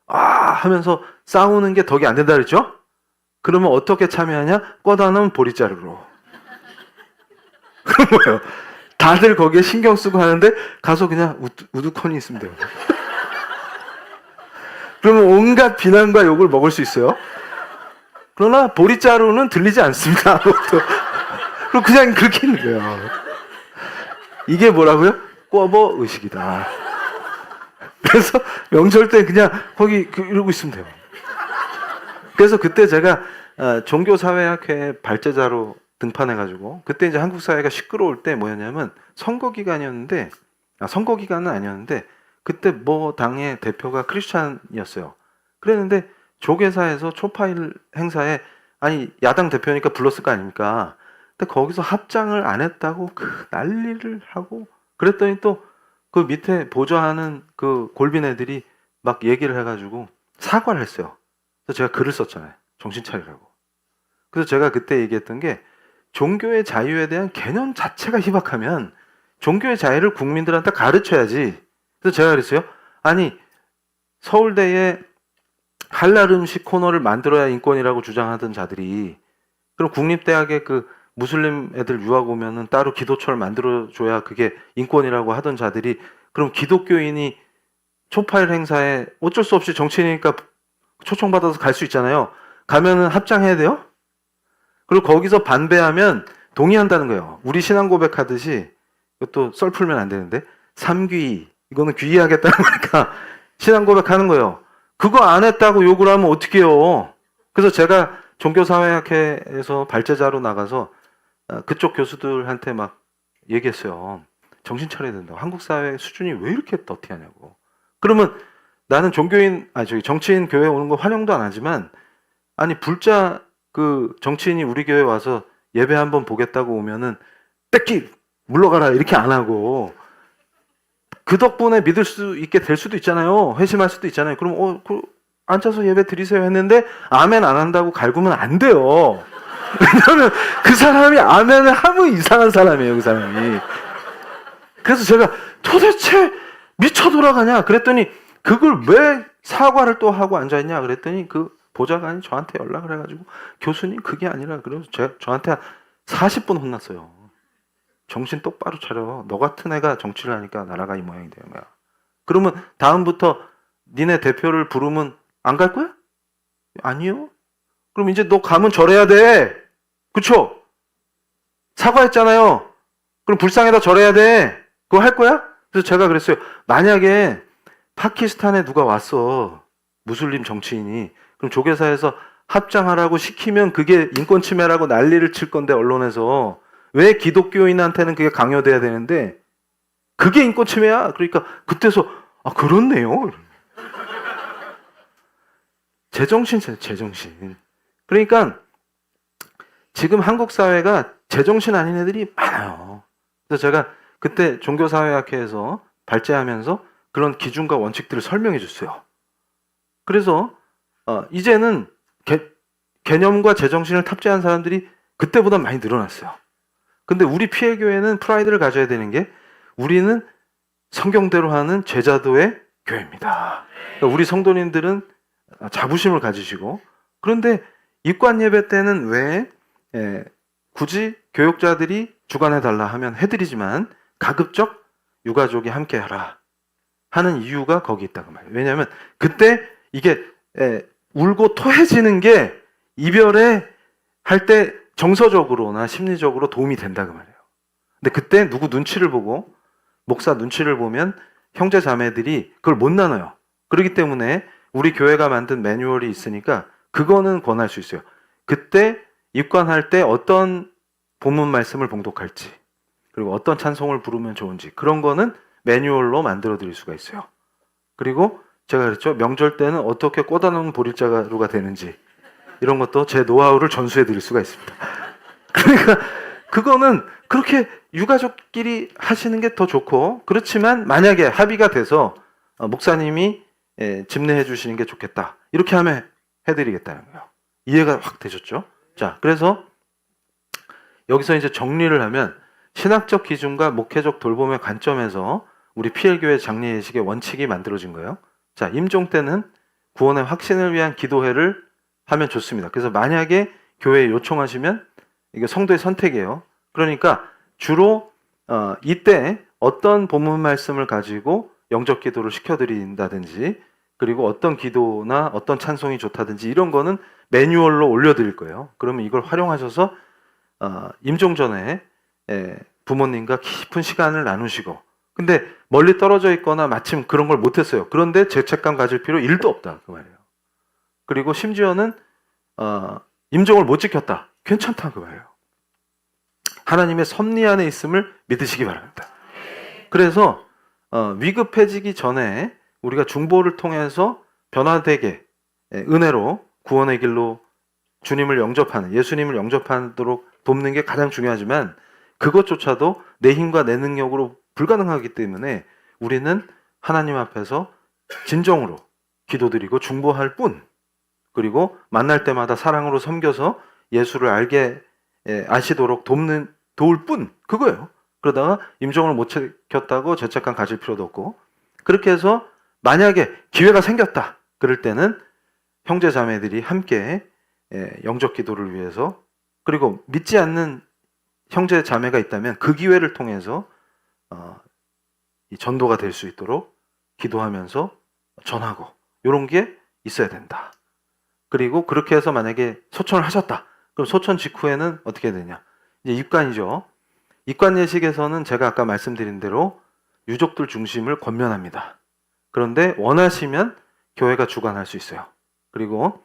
하면서 싸우는 게 덕이 안 된다 그랬죠? 그러면 어떻게 참여하냐? 꺼다 놓은 보리자루로. 그런 거예요. 다들 거기에 신경 쓰고 하는데 가서 그냥 우두커니 있으면 돼요. 그러면 온갖 비난과 욕을 먹을 수 있어요. 그러나 보리자루는 들리지 않습니다. 그럼 그냥 그렇게 있는 거예요. 이게 뭐라고요? 꿔버 의식이다. 그래서 명절 때 그냥 거기 이러고 있으면 돼요. 그래서 그때 제가 종교사회학회 발제자로 등판해가지고 그때 이제 한국 사회가 시끄러울 때 뭐였냐면 선거 기간이었는데 선거 기간은 아니었는데 그때 뭐 당의 대표가 크리스찬이었어요. 그랬는데 조계사에서 초파일 행사에 아니 야당 대표니까 불렀을 거 아닙니까? 근데 거기서 합장을 안 했다고 그 난리를 하고 그랬더니 또 그 밑에 보좌하는 그 골빈 애들이 막 얘기를 해가지고 사과를 했어요. 그래서 제가 글을 썼잖아요. 정신 차리라고. 그래서 제가 그때 얘기했던 게 종교의 자유에 대한 개념 자체가 희박하면 종교의 자유를 국민들한테 가르쳐야지. 그래서 제가 그랬어요. 아니 서울대에 할랄 음식 코너를 만들어야 인권이라고 주장하던 자들이 그럼 국립대학에 그 무슬림 애들 유학 오면은 따로 기도처를 만들어줘야 그게 인권이라고 하던 자들이 그럼 기독교인이 초파일 행사에 어쩔 수 없이 정치인이니까 초청받아서 갈 수 있잖아요. 가면은 합장해야 돼요? 그리고 거기서 반대하면 동의한다는 거예요. 우리 신앙 고백하듯이 이것도 썰 풀면 안 되는데 삼귀 이거는 귀의하겠다는 거니까 신앙 고백하는 거예요. 그거 안 했다고 욕을 하면 어떻게 해요? 그래서 제가 종교사회학회에서 발제자로 나가서 그쪽 교수들한테 막 얘기했어요. 정신 차려야 된다고. 한국 사회 수준이 왜 이렇게 더티하냐고. 그러면 나는 정치인 교회 오는 거 환영도 안 하지만 아니 불자 그 정치인이 우리 교회 와서 예배 한번 보겠다고 오면은 뺏기 물러가라 이렇게 안 하고 그 덕분에 믿을 수 있게 될 수도 있잖아요. 회심할 수도 있잖아요. 그럼 앉아서 예배 드리세요 했는데 아멘 안 한다고 갈구면 안 돼요. 왜냐하면 그 사람이 아멘을 하면 이상한 사람이에요. 그 사람이. 그래서 제가 도대체 미쳐 돌아가냐 그랬더니 그걸 왜 사과를 또 하고 앉아있냐 그랬더니 그 보좌관이 저한테 연락을 해가지고 교수님 그게 아니라 그래서 저한테 한 40분 혼났어요. 정신 똑바로 차려. 너 같은 애가 정치를 하니까 나라가 이 모양이 되는 거야. 그러면 다음부터 니네 대표를 부르면 안 갈 거야? 아니요. 그럼 이제 너 가면 절해야 돼. 그쵸? 사과했잖아요. 그럼 불쌍해다 절해야 돼. 그거 할 거야? 그래서 제가 그랬어요. 만약에 파키스탄에 누가 왔어. 무슬림 정치인이. 그럼 조계사에서 합장하라고 시키면 그게 인권 침해라고 난리를 칠 건데 언론에서. 왜 기독교인한테는 그게 강요돼야 되는데 그게 인권 침해야. 그러니까 그때서 그렇네요. 제정신. 그러니까 지금 한국 사회가 제정신 아닌 애들이 많아요. 그래서 제가 그때 종교사회학회에서 발제하면서 그런 기준과 원칙들을 설명해 줬어요. 그래서 이제는 개념과 제정신을 탑재한 사람들이 그때보다 많이 늘어났어요. 근데 우리 피해교회는 프라이드를 가져야 되는 게 우리는 성경대로 하는 제자도의 교회입니다. 그러니까 우리 성도님들은 자부심을 가지시고 그런데 입관 예배 때는 왜 굳이 교육자들이 주관해달라 하면 해드리지만 가급적 유가족이 함께하라 하는 이유가 거기 있다고 말이에요. 왜냐하면 그때 이게 울고 토해지는 게 이별에 할 때 정서적으로나 심리적으로 도움이 된다고 말이에요. 근데 그때 누구 눈치를 보고 목사 눈치를 보면 형제 자매들이 그걸 못 나눠요. 그렇기 때문에 우리 교회가 만든 매뉴얼이 있으니까 그거는 권할 수 있어요. 그때 입관할 때 어떤 본문 말씀을 봉독할지 그리고 어떤 찬송을 부르면 좋은지 그런 거는 매뉴얼로 만들어 드릴 수가 있어요. 그리고 제가 그랬죠. 명절 때는 어떻게 꽂아놓은 보리자루가 되는지 이런 것도 제 노하우를 전수해 드릴 수가 있습니다. 그러니까 그거는 그렇게 유가족끼리 하시는 게 더 좋고 그렇지만 만약에 합의가 돼서 목사님이 집례해 주시는 게 좋겠다. 이렇게 하면 해드리겠다는 거예요. 이해가 확 되셨죠? 자, 그래서 여기서 이제 정리를 하면 신학적 기준과 목회적 돌봄의 관점에서 우리 PL교회 장례 예식의 원칙이 만들어진 거예요. 자, 임종 때는 구원의 확신을 위한 기도회를 하면 좋습니다. 그래서 만약에 교회에 요청하시면 이게 성도의 선택이에요. 그러니까 주로 이때 어떤 본문 말씀을 가지고 영접 기도를 시켜드린다든지, 그리고 어떤 기도나 어떤 찬송이 좋다든지 이런 거는 매뉴얼로 올려드릴 거예요. 그러면 이걸 활용하셔서 임종 전에 부모님과 깊은 시간을 나누시고, 근데 멀리 떨어져 있거나 마침 그런 걸 못했어요. 그런데 죄책감 가질 필요 1도 없다 그 말이에요. 그리고 심지어는 임종을 못 지켰다, 괜찮다 그 말이에요. 하나님의 섭리 안에 있음을 믿으시기 바랍니다. 그래서 위급해지기 전에 우리가 중보를 통해서 변화되게 은혜로 구원의 길로 주님을 영접하는, 예수님을 영접하도록 돕는 게 가장 중요하지만, 그것조차도 내 힘과 내 능력으로 불가능하기 때문에 우리는 하나님 앞에서 진정으로 기도드리고 중보할 뿐, 그리고 만날 때마다 사랑으로 섬겨서 예수를 알게 아시도록 도울 뿐, 그거예요. 그러다가 임종을 못 지켰다고 죄책감 가질 필요도 없고, 그렇게 해서 만약에 기회가 생겼다 그럴 때는 형제 자매들이 함께 영접 기도를 위해서, 그리고 믿지 않는 형제 자매가 있다면 그 기회를 통해서 이 전도가 될 수 있도록 기도하면서 전하고, 이런 게 있어야 된다. 그리고 그렇게 해서 만약에 소천을 하셨다, 그럼 소천 직후에는 어떻게 되냐, 이제 입관이죠. 입관 예식에서는 제가 아까 말씀드린 대로 유족들 중심을 권면합니다. 그런데 원하시면 교회가 주관할 수 있어요. 그리고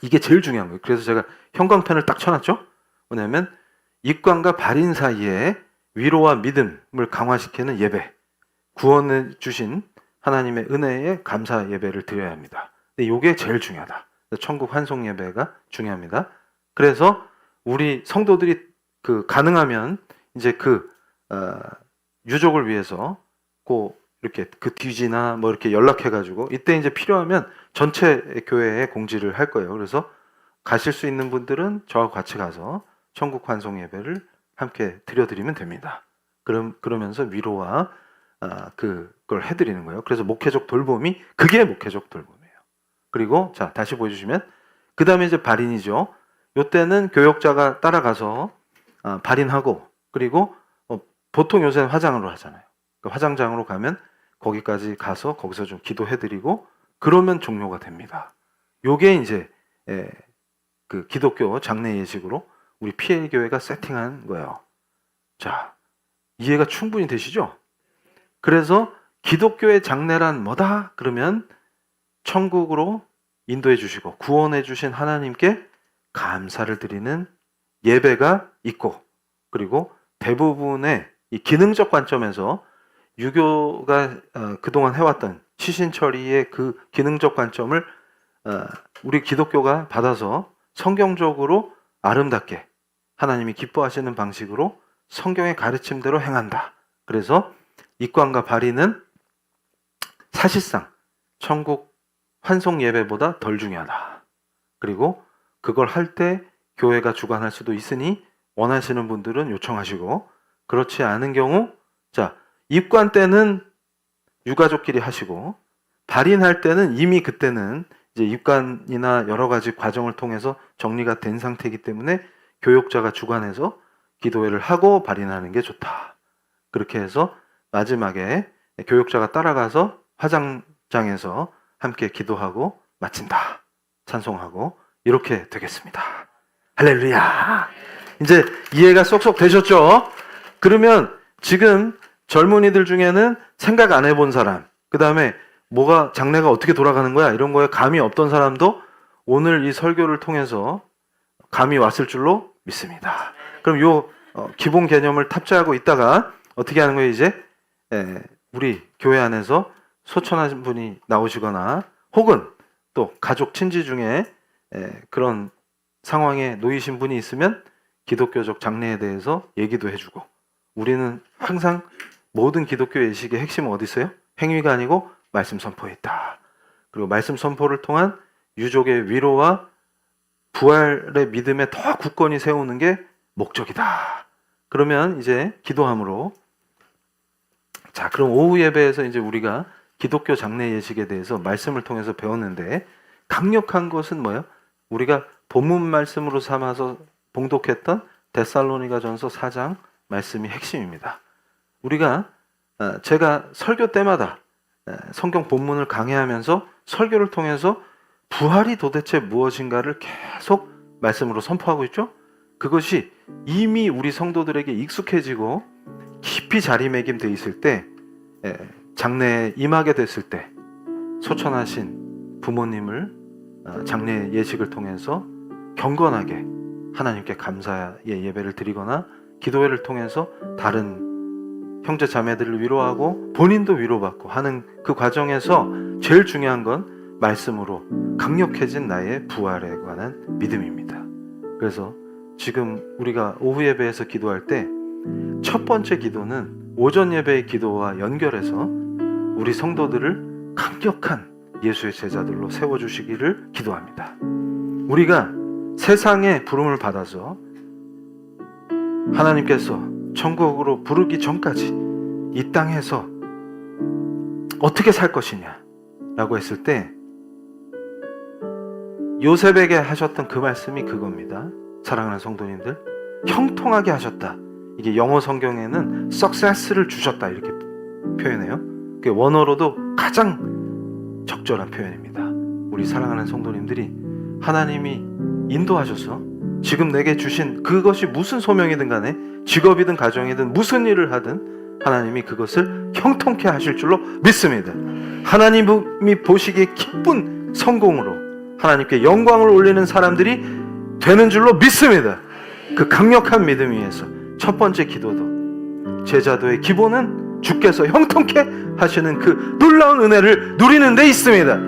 이게 제일 중요한 거예요. 그래서 제가 형광펜을 딱 쳐놨죠. 뭐냐면 입관과 발인 사이에 위로와 믿음을 강화시키는 예배, 구원해 주신 하나님의 은혜에 감사 예배를 드려야 합니다. 근데 이게 제일 중요하다. 천국 환송 예배가 중요합니다. 그래서 우리 성도들이 가능하면 이제 유족을 위해서 이렇게 뒤지나 뭐 이렇게 연락해가지고, 이때 이제 필요하면 전체 교회에 공지를 할 거예요. 그래서 가실 수 있는 분들은 저와 같이 가서 천국 환송 예배를 함께 드려드리면 됩니다. 그러면서 위로와 그걸 해드리는 거예요. 그래서 목회적 돌봄이, 그게 목회적 돌봄이에요. 그리고 자, 다시 보여주시면, 그 다음에 이제 발인이죠. 요때는 교역자가 따라가서 발인하고, 그리고 보통 요새는 화장으로 하잖아요. 화장장으로 가면 거기까지 가서 거기서 좀 기도해드리고 그러면 종료가 됩니다. 요게 이제 그 기독교 장례 예식으로 우리 PL교회가 세팅한 거예요. 자, 이해가 충분히 되시죠? 그래서 기독교의 장례란 뭐다? 그러면 천국으로 인도해 주시고 구원해 주신 하나님께 감사를 드리는 예배가 있고, 그리고 대부분의 이 기능적 관점에서 유교가 그동안 해왔던 시신처리의 그 기능적 관점을 우리 기독교가 받아서 성경적으로 아름답게 하나님이 기뻐하시는 방식으로 성경의 가르침대로 행한다. 그래서 입관과 발인은 사실상 천국 환송 예배보다 덜 중요하다. 그리고 그걸 할 때 교회가 주관할 수도 있으니 원하시는 분들은 요청하시고, 그렇지 않은 경우, 자, 입관 때는 유가족끼리 하시고, 발인할 때는 이미 그때는 이제 입관이나 여러 가지 과정을 통해서 정리가 된 상태이기 때문에 교역자가 주관해서 기도회를 하고 발인하는 게 좋다. 그렇게 해서 마지막에 교역자가 따라가서 화장장에서 함께 기도하고 마친다. 찬송하고 이렇게 되겠습니다. 할렐루야. 이제 이해가 쏙쏙 되셨죠? 그러면 지금 젊은이들 중에는 생각 안 해본 사람, 그 다음에 장례가 어떻게 돌아가는 거야, 이런 거에 감이 없던 사람도 오늘 이 설교를 통해서 감이 왔을 줄로 믿습니다. 그럼 요 기본 개념을 탑재하고 있다가 어떻게 하는 거예요? 이제 우리 교회 안에서 소천하신 분이 나오시거나 혹은 또 가족 친지 중에 그런 상황에 놓이신 분이 있으면 기독교적 장례에 대해서 얘기도 해주고, 우리는 항상 모든 기독교 예식의 핵심은 어디 있어요? 행위가 아니고 말씀 선포에 있다. 그리고 말씀 선포를 통한 유족의 위로와 부활의 믿음에 더 굳건히 세우는 게 목적이다. 그러면 이제 기도함으로, 자, 그럼 오후 예배에서 이제 우리가 기독교 장례 예식에 대해서 말씀을 통해서 배웠는데, 강력한 것은 뭐예요? 우리가 본문 말씀으로 삼아서 봉독했던 데살로니가전서 4장 말씀이 핵심입니다. 우리가 제가 설교 때마다 성경 본문을 강해하면서 설교를 통해서 부활이 도대체 무엇인가를 계속 말씀으로 선포하고 있죠. 그것이 이미 우리 성도들에게 익숙해지고 깊이 자리매김돼 있을 때, 장래에 임하게 됐을 때 소천하신 부모님을 장례 예식을 통해서 경건하게 하나님께 감사의 예배를 드리거나 기도회를 통해서 다른 형제 자매들을 위로하고 본인도 위로받고 하는 그 과정에서 제일 중요한 건 말씀으로 강력해진 나의 부활에 관한 믿음입니다. 그래서 지금 우리가 오후 예배에서 기도할 때 첫 번째 기도는 오전 예배의 기도와 연결해서 우리 성도들을 강력한 예수의 제자들로 세워주시기를 기도합니다. 우리가 세상의 부름을 받아서 하나님께서 천국으로 부르기 전까지 이 땅에서 어떻게 살 것이냐 라고 했을 때 요셉에게 하셨던 그 말씀이 그겁니다. 사랑하는 성도님들, 형통하게 하셨다. 이게 영어 성경에는 success를 주셨다 이렇게 표현해요. 그게 원어로도 가장 적절한 표현입니다. 우리 사랑하는 성도님들이 하나님이 인도하셔서 지금 내게 주신 그것이 무슨 소명이든 간에 직업이든 가정이든 무슨 일을 하든 하나님이 그것을 형통케 하실 줄로 믿습니다. 하나님이 보시기에 기쁜 성공으로 하나님께 영광을 올리는 사람들이 되는 줄로 믿습니다. 그 강력한 믿음 위에서 첫 번째 기도도 제자도의 기본은 주께서 형통케 하시는 그 놀라운 은혜를 누리는 데 있습니다.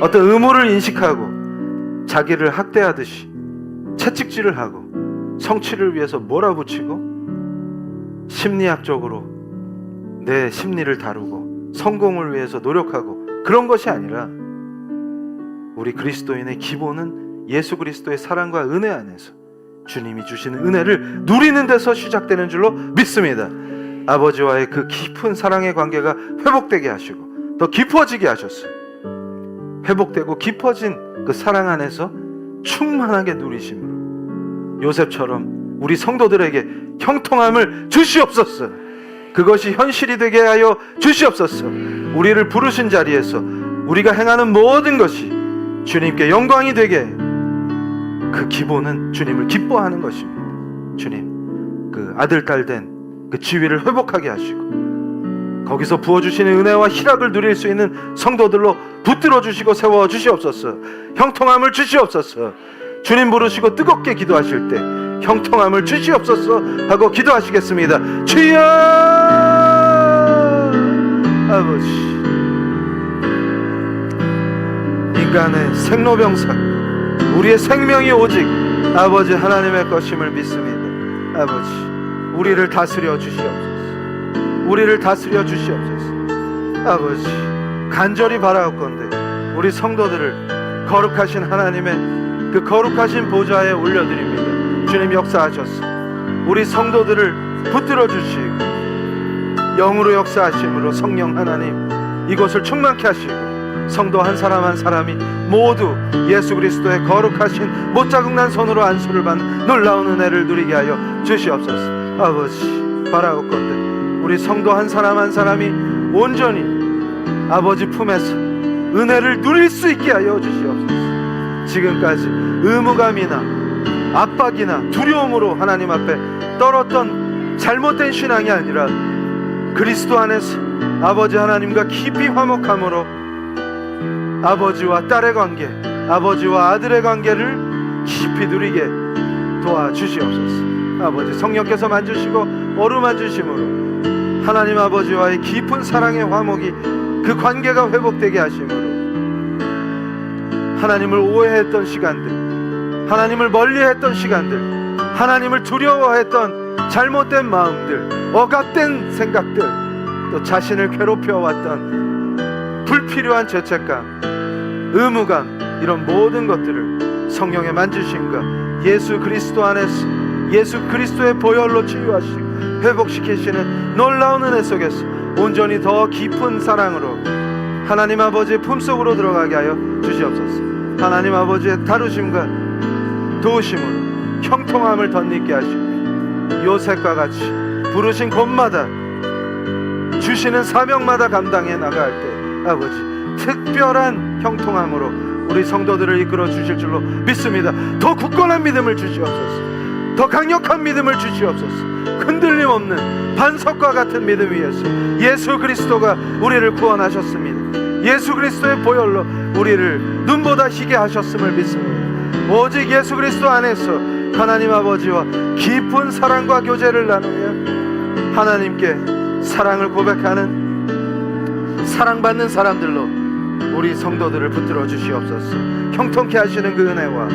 어떤 의무를 인식하고 자기를 학대하듯이 채찍질을 하고 성취를 위해서 몰아붙이고 심리학적으로 내 심리를 다루고 성공을 위해서 노력하고 그런 것이 아니라 우리 그리스도인의 기본은 예수 그리스도의 사랑과 은혜 안에서 주님이 주시는 은혜를 누리는 데서 시작되는 줄로 믿습니다. 아버지와의 그 깊은 사랑의 관계가 회복되게 하시고 더 깊어지게 하셨어요. 회복되고 깊어진 그 사랑 안에서 충만하게 누리심으로 요셉처럼 우리 성도들에게 형통함을 주시옵소서. 그것이 현실이 되게 하여 주시옵소서. 우리를 부르신 자리에서 우리가 행하는 모든 것이 주님께 영광이 되게, 그 기본은 주님을 기뻐하는 것입니다. 주님, 그 아들 딸 된 그 지위를 회복하게 하시고 거기서 부어주시는 은혜와 희락을 누릴 수 있는 성도들로 붙들어 주시고 세워 주시옵소서. 형통함을 주시옵소서. 주님 부르시고 뜨겁게 기도하실 때 형통함을 주시옵소서 하고 기도하시겠습니다. 주여 아버지, 인간의 생로병사, 우리의 생명이 오직 아버지 하나님의 것임을 믿습니다. 아버지, 우리를 다스려 주시옵소서. 우리를 다스려 주시옵소서. 아버지, 간절히 바라옵건대 우리 성도들을 거룩하신 하나님의 그 거룩하신 보좌에 올려드립니다. 주님 역사하셔서 우리 성도들을 붙들어 주시고 영으로 역사하심으로 성령 하나님 이곳을 충만케 하시고 성도 한 사람 한 사람이 모두 예수 그리스도의 거룩하신 못자국난 손으로 안수를 받는 놀라운 은혜를 누리게 하여 주시옵소서. 아버지, 바라옵건대 우리 성도 한 사람 한 사람이 온전히 아버지 품에서 은혜를 누릴 수 있게 하여 주시옵소서. 지금까지 의무감이나 압박이나 두려움으로 하나님 앞에 떨었던 잘못된 신앙이 아니라 그리스도 안에서 아버지 하나님과 깊이 화목함으로 아버지와 딸의 관계, 아버지와 아들의 관계를 깊이 누리게 도와주시옵소서. 아버지, 성령께서 만주시고 어루만주심으로 하나님 아버지와의 깊은 사랑의 화목이 그 관계가 회복되게 하심으로 하나님을 오해했던 시간들, 하나님을 멀리했던 시간들, 하나님을 두려워했던 잘못된 마음들, 억압된 생각들, 또 자신을 괴롭혀왔던 불필요한 죄책감, 의무감, 이런 모든 것들을 성령의 만주심과 예수 그리스도 안에서 예수 그리스도의 보혈로 치유하시고 회복시키시는 놀라운 은혜 속에서 온전히 더 깊은 사랑으로 하나님 아버지의 품속으로 들어가게 하여 주시옵소서. 하나님 아버지의 다루심과 도우심으로 형통함을 덧입게 하시고 요셉과 같이 부르신 곳마다 주시는 사명마다 감당해 나갈 때 아버지 특별한 형통함으로 우리 성도들을 이끌어 주실 줄로 믿습니다. 더 굳건한 믿음을 주시옵소서. 더 강력한 믿음을 주시옵소서. 흔들림 없는 반석과 같은 믿음 위에서 예수 그리스도가 우리를 구원하셨습니다. 예수 그리스도의 보혈로 우리를 눈보다 희게 하셨음을 믿습니다. 오직 예수 그리스도 안에서 하나님 아버지와 깊은 사랑과 교제를 나누며 하나님께 사랑을 고백하는 사랑받는 사람들로 우리 성도들을 붙들어 주시옵소서. 형통케 하시는 그 은혜와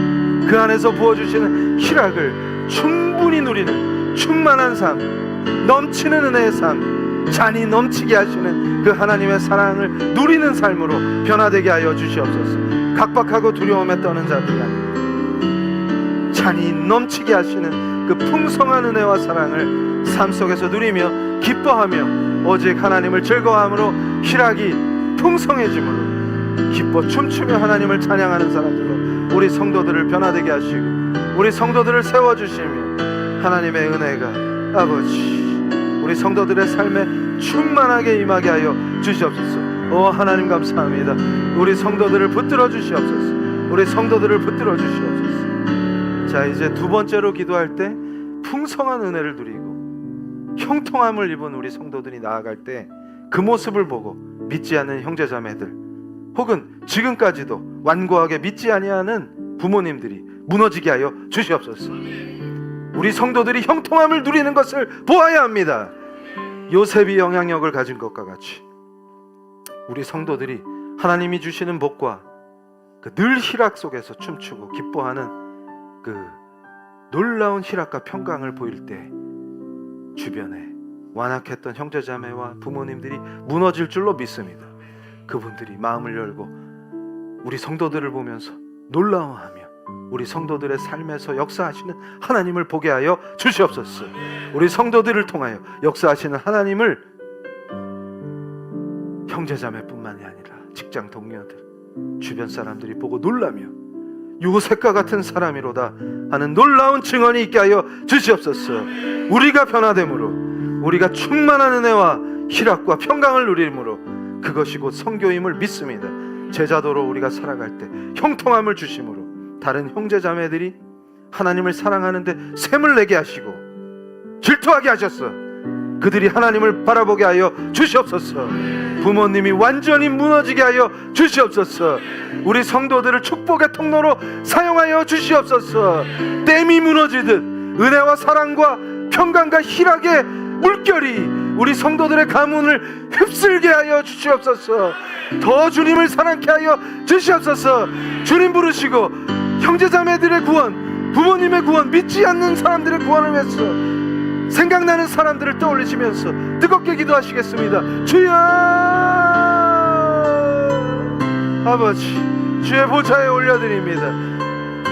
그 안에서 부어주시는 희락을 충분히 누리는 충만한 삶, 넘치는 은혜의 삶, 잔이 넘치게 하시는 그 하나님의 사랑을 누리는 삶으로 변화되게 하여 주시옵소서. 각박하고 두려움에 떠는 자들이 아니라 잔이 넘치게 하시는 그 풍성한 은혜와 사랑을 삶 속에서 누리며 기뻐하며 오직 하나님을 즐거워함으로 희락이 풍성해짐으로 기뻐 춤추며 하나님을 찬양하는 사람들로 우리 성도들을 변화되게 하시고 우리 성도들을 세워주시며 하나님의 은혜가 아버지 우리 성도들의 삶에 충만하게 임하게 하여 주시옵소서. 오 하나님 감사합니다. 우리 성도들을 붙들어 주시옵소서. 우리 성도들을 붙들어 주시옵소서. 자, 이제 두 번째로 기도할 때 풍성한 은혜를 누리고 형통함을 입은 우리 성도들이 나아갈 때 그 모습을 보고 믿지 않는 형제자매들 혹은 지금까지도 완고하게 믿지 아니하는 부모님들이 무너지게 하여 주시옵소서. 우리 성도들이 형통함을 누리는 것을 보아야 합니다. 요셉이 영향력을 가진 것과 같이 우리 성도들이 하나님이 주시는 복과 그 늘 희락 속에서 춤추고 기뻐하는 그 놀라운 희락과 평강을 보일 때 주변에 완악했던 형제자매와 부모님들이 무너질 줄로 믿습니다. 그분들이 마음을 열고 우리 성도들을 보면서 놀라워하며 우리 성도들의 삶에서 역사하시는 하나님을 보게 하여 주시옵소서. 우리 성도들을 통하여 역사하시는 하나님을 형제자매뿐만이 아니라 직장 동료들, 주변 사람들이 보고 놀라며 요셉과 같은 사람이로다 하는 놀라운 증언이 있게 하여 주시옵소서. 우리가 변화됨으로 우리가 충만한 은혜와 희락과 평강을 누림으로 그것이 곧 성교임을 믿습니다. 제자도로 우리가 살아갈 때 형통함을 주심으로 다른 형제자매들이 하나님을 사랑하는데 샘을 내게 하시고 질투하게 하셨어. 그들이 하나님을 바라보게 하여 주시옵소서. 부모님이 완전히 무너지게 하여 주시옵소서. 우리 성도들을 축복의 통로로 사용하여 주시옵소서. 댐이 무너지듯 은혜와 사랑과 평강과 희락의 물결이 우리 성도들의 가문을 휩쓸게 하여 주시옵소서. 더 주님을 사랑케 하여 주시옵소서. 주님 부르시고 형제자매들의 구원, 부모님의 구원, 믿지 않는 사람들의 구원을 위해서 생각나는 사람들을 떠올리시면서 뜨겁게 기도하시겠습니다. 주여 아버지, 주의 보좌에 올려드립니다.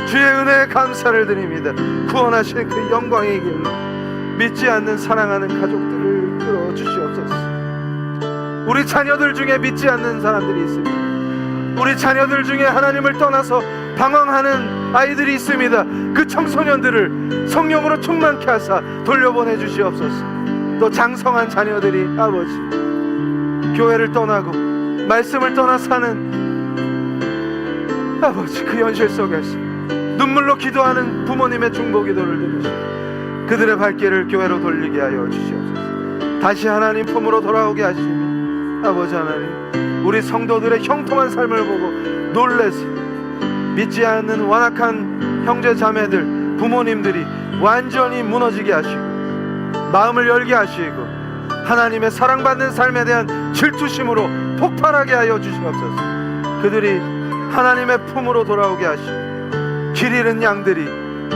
주의 은혜에 감사를 드립니다. 구원하신 그 영광의 길로 믿지 않는 사랑하는 가족들을 끌어주시옵소서. 우리 자녀들 중에 믿지 않는 사람들이 있습니다. 우리 자녀들 중에 하나님을 떠나서 방황하는 아이들이 있습니다. 그 청소년들을 성령으로 충만케 하사 돌려보내 주시옵소서. 또 장성한 자녀들이 아버지 교회를 떠나고 말씀을 떠나 사는 아버지 그 현실 속에서 눈물로 기도하는 부모님의 중보 기도를 들으시고 그들의 발길을 교회로 돌리게 하여 주시옵소서. 다시 하나님 품으로 돌아오게 하시며 아버지 하나님 우리 성도들의 형통한 삶을 보고 놀라서 믿지 않는 완악한 형제 자매들 부모님들이 완전히 무너지게 하시고 마음을 열게 하시고 하나님의 사랑받는 삶에 대한 질투심으로 폭발하게 하여 주시옵소서. 그들이 하나님의 품으로 돌아오게 하시고 길 잃은 양들이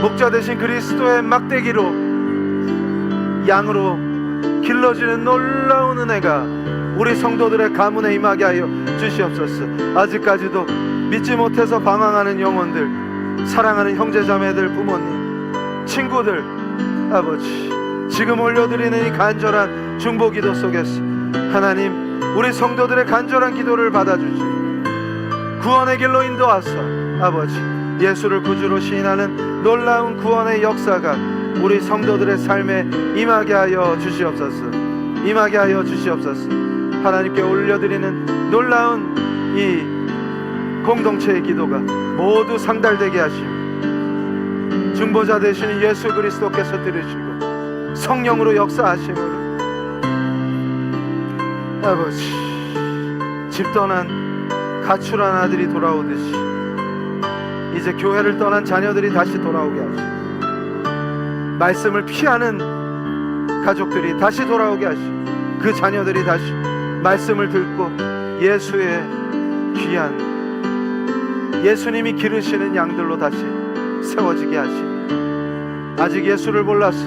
목자 되신 그리스도의 막대기로 양으로 길러지는 놀라운 은혜가 우리 성도들의 가문에 임하게 하여 주시옵소서. 아직까지도 믿지 못해서 방황하는 영혼들, 사랑하는 형제자매들, 부모님, 친구들, 아버지, 지금 올려드리는 이 간절한 중보기도 속에서 하나님, 우리 성도들의 간절한 기도를 받아주시고 구원의 길로 인도하사 아버지, 예수를 구주로 시인하는 놀라운 구원의 역사가 우리 성도들의 삶에 임하게 하여 주시옵소서. 임하게 하여 주시옵소서. 하나님께 올려드리는 놀라운 이 공동체의 기도가 모두 상달되게 하시며 중보자 되시는 예수 그리스도께서 들으시고 성령으로 역사하심으로 아버지, 집 떠난 가출한 아들이 돌아오듯이 이제 교회를 떠난 자녀들이 다시 돌아오게 하시고 말씀을 피하는 가족들이 다시 돌아오게 하시고 그 자녀들이 다시 말씀을 듣고 예수의 귀한 예수님이 기르시는 양들로 다시 세워지게 하시고 아직 예수를 몰라서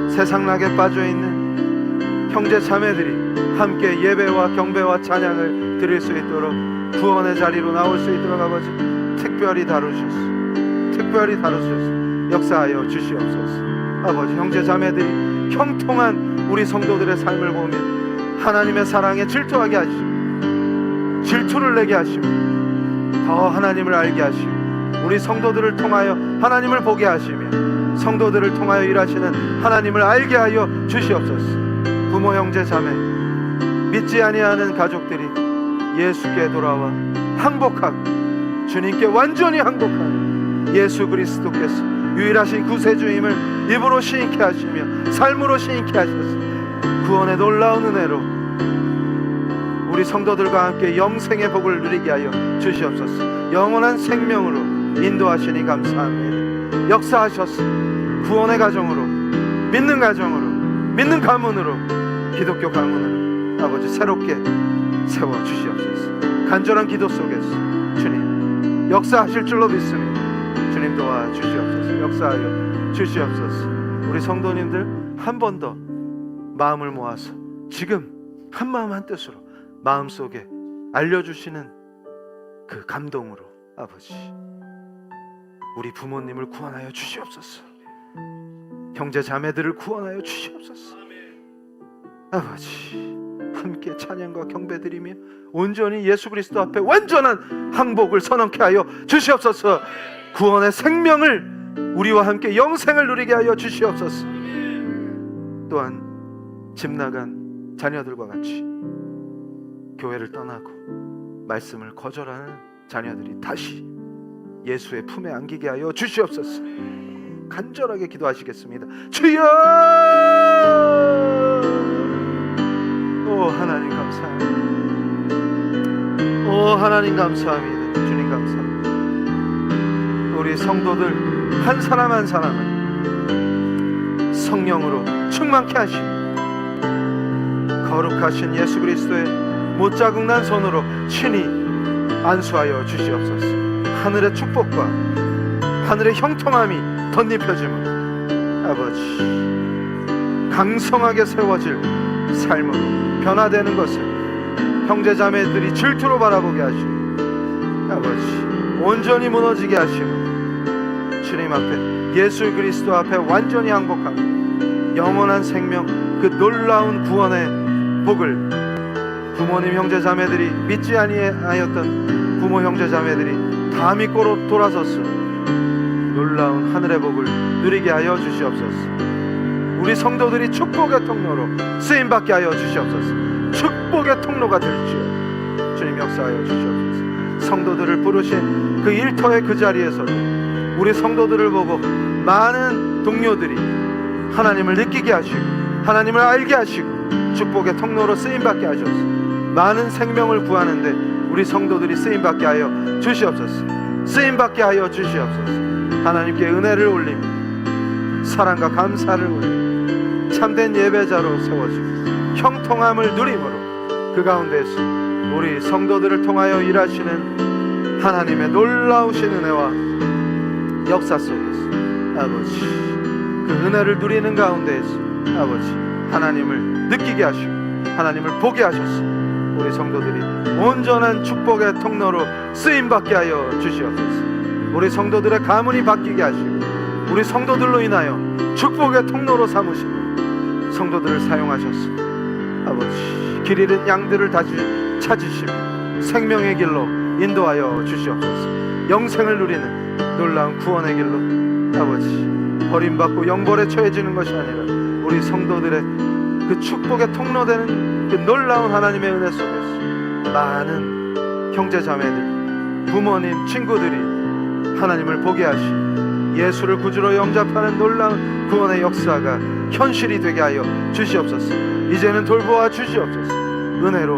세상락에 빠져있는 형제 자매들이 함께 예배와 경배와 찬양을 드릴 수 있도록 구원의 자리로 나올 수 있도록 아버지 특별히 다루셔서 역사하여 주시옵소서. 아버지, 형제 자매들이 형통한 우리 성도들의 삶을 보며 하나님의 사랑에 질투하게 하시고 질투를 내게 하시고 더 하나님을 알게 하시고 우리 성도들을 통하여 하나님을 보게 하시며 성도들을 통하여 일하시는 하나님을 알게 하여 주시옵소서. 부모, 형제, 자매, 믿지 아니하는 가족들이 예수께 돌아와 항복하고 주님께 완전히 항복하는 예수 그리스도께서 유일하신 구세주임을 입으로 시인케 하시며 삶으로 시인케 하셔서 구원의 놀라운 은혜로 우리 성도들과 함께 영생의 복을 누리게 하여 주시옵소서. 영원한 생명으로 인도하시니 감사합니다. 역사하셔서 구원의 가정으로, 믿는 가문으로, 기독교 가문으로 아버지 새롭게 세워주시옵소서. 간절한 기도 속에서 주님 역사하실 줄로 믿습니다. 주님 도와주시옵소서. 역사하여 주시옵소서. 우리 성도님들 한 번 더 마음을 모아서 지금 한마음 한뜻으로 마음속에 알려주시는 그 감동으로 아버지, 우리 부모님을 구원하여 주시옵소서. 형제 자매들을 구원하여 주시옵소서. 아버지, 함께 찬양과 경배드리며 온전히 예수 그리스도 앞에 완전한 항복을 선언케 하여 주시옵소서. 구원의 생명을 우리와 함께 영생을 누리게 하여 주시옵소서. 또한 집 나간 자녀들과 같이 교회를 떠나고 말씀을 거절하는 자녀들이 다시 예수의 품에 안기게 하여 주시옵소서. 간절하게 기도하시겠습니다. 주여! 오 하나님 감사합니다. 오 하나님 감사합니다. 주님 감사합니다. 우리 성도들 한 사람 한 사람을 성령으로 충만케 하시고 거룩하신 예수 그리스도의 못자국난 손으로 친히 안수하여 주시옵소서. 하늘의 축복과 하늘의 형통함이 덧입혀지며 아버지, 강성하게 세워질 삶으로 변화되는 것을 형제 자매들이 질투로 바라보게 하시고 아버지, 온전히 무너지게 하시고 주님 앞에, 예수 그리스도 앞에 완전히 항복하고 영원한 생명, 그 놀라운 구원의 복을 부모님 형제 자매들이 믿지 아니하였던 부모 형제 자매들이 다 믿고 돌아서서 놀라운 하늘의 복을 누리게 하여 주시옵소서. 우리 성도들이 축복의 통로로 쓰임받게 하여 주시옵소서. 축복의 통로가 될지어다. 주님 역사하여 주시옵소서. 성도들을 부르신 그 일터의 그 자리에서도 우리 성도들을 보고 많은 동료들이 하나님을 느끼게 하시고 하나님을 알게 하시고 축복의 통로로 쓰임받게 하셔서 많은 생명을 구하는데 우리 성도들이 쓰임받게 하여 주시옵소서. 쓰임받게 하여 주시옵소서. 하나님께 은혜를 올리며 사랑과 감사를 올리며 참된 예배자로 세워지고 형통함을 누림으로 그 가운데서 우리 성도들을 통하여 일하시는 하나님의 놀라우신 은혜와 역사 속에서 아버지, 그 은혜를 누리는 가운데에서 아버지, 하나님을 느끼게 하시고 하나님을 보게 하셔서 우리 성도들이 온전한 축복의 통로로 쓰임받게 하여 주시옵소서. 우리 성도들의 가문이 바뀌게 하시고 우리 성도들로 인하여 축복의 통로로 삼으시고 성도들을 사용하셨어. 아버지, 길 잃은 양들을 다시 찾으시며 생명의 길로 인도하여 주시옵소서. 영생을 누리는 놀라운 구원의 길로 아버지, 버림받고 영벌에 처해지는 것이 아니라 우리 성도들의 그 축복의 통로되는 그 놀라운 하나님의 은혜 속에서 많은 형제자매들, 부모님, 친구들이 하나님을 보게 하시 예수를 구주로 영접하는 놀라운 구원의 역사가 현실이 되게 하여 주시옵소서. 이제는 돌보아 주시옵소서. 은혜로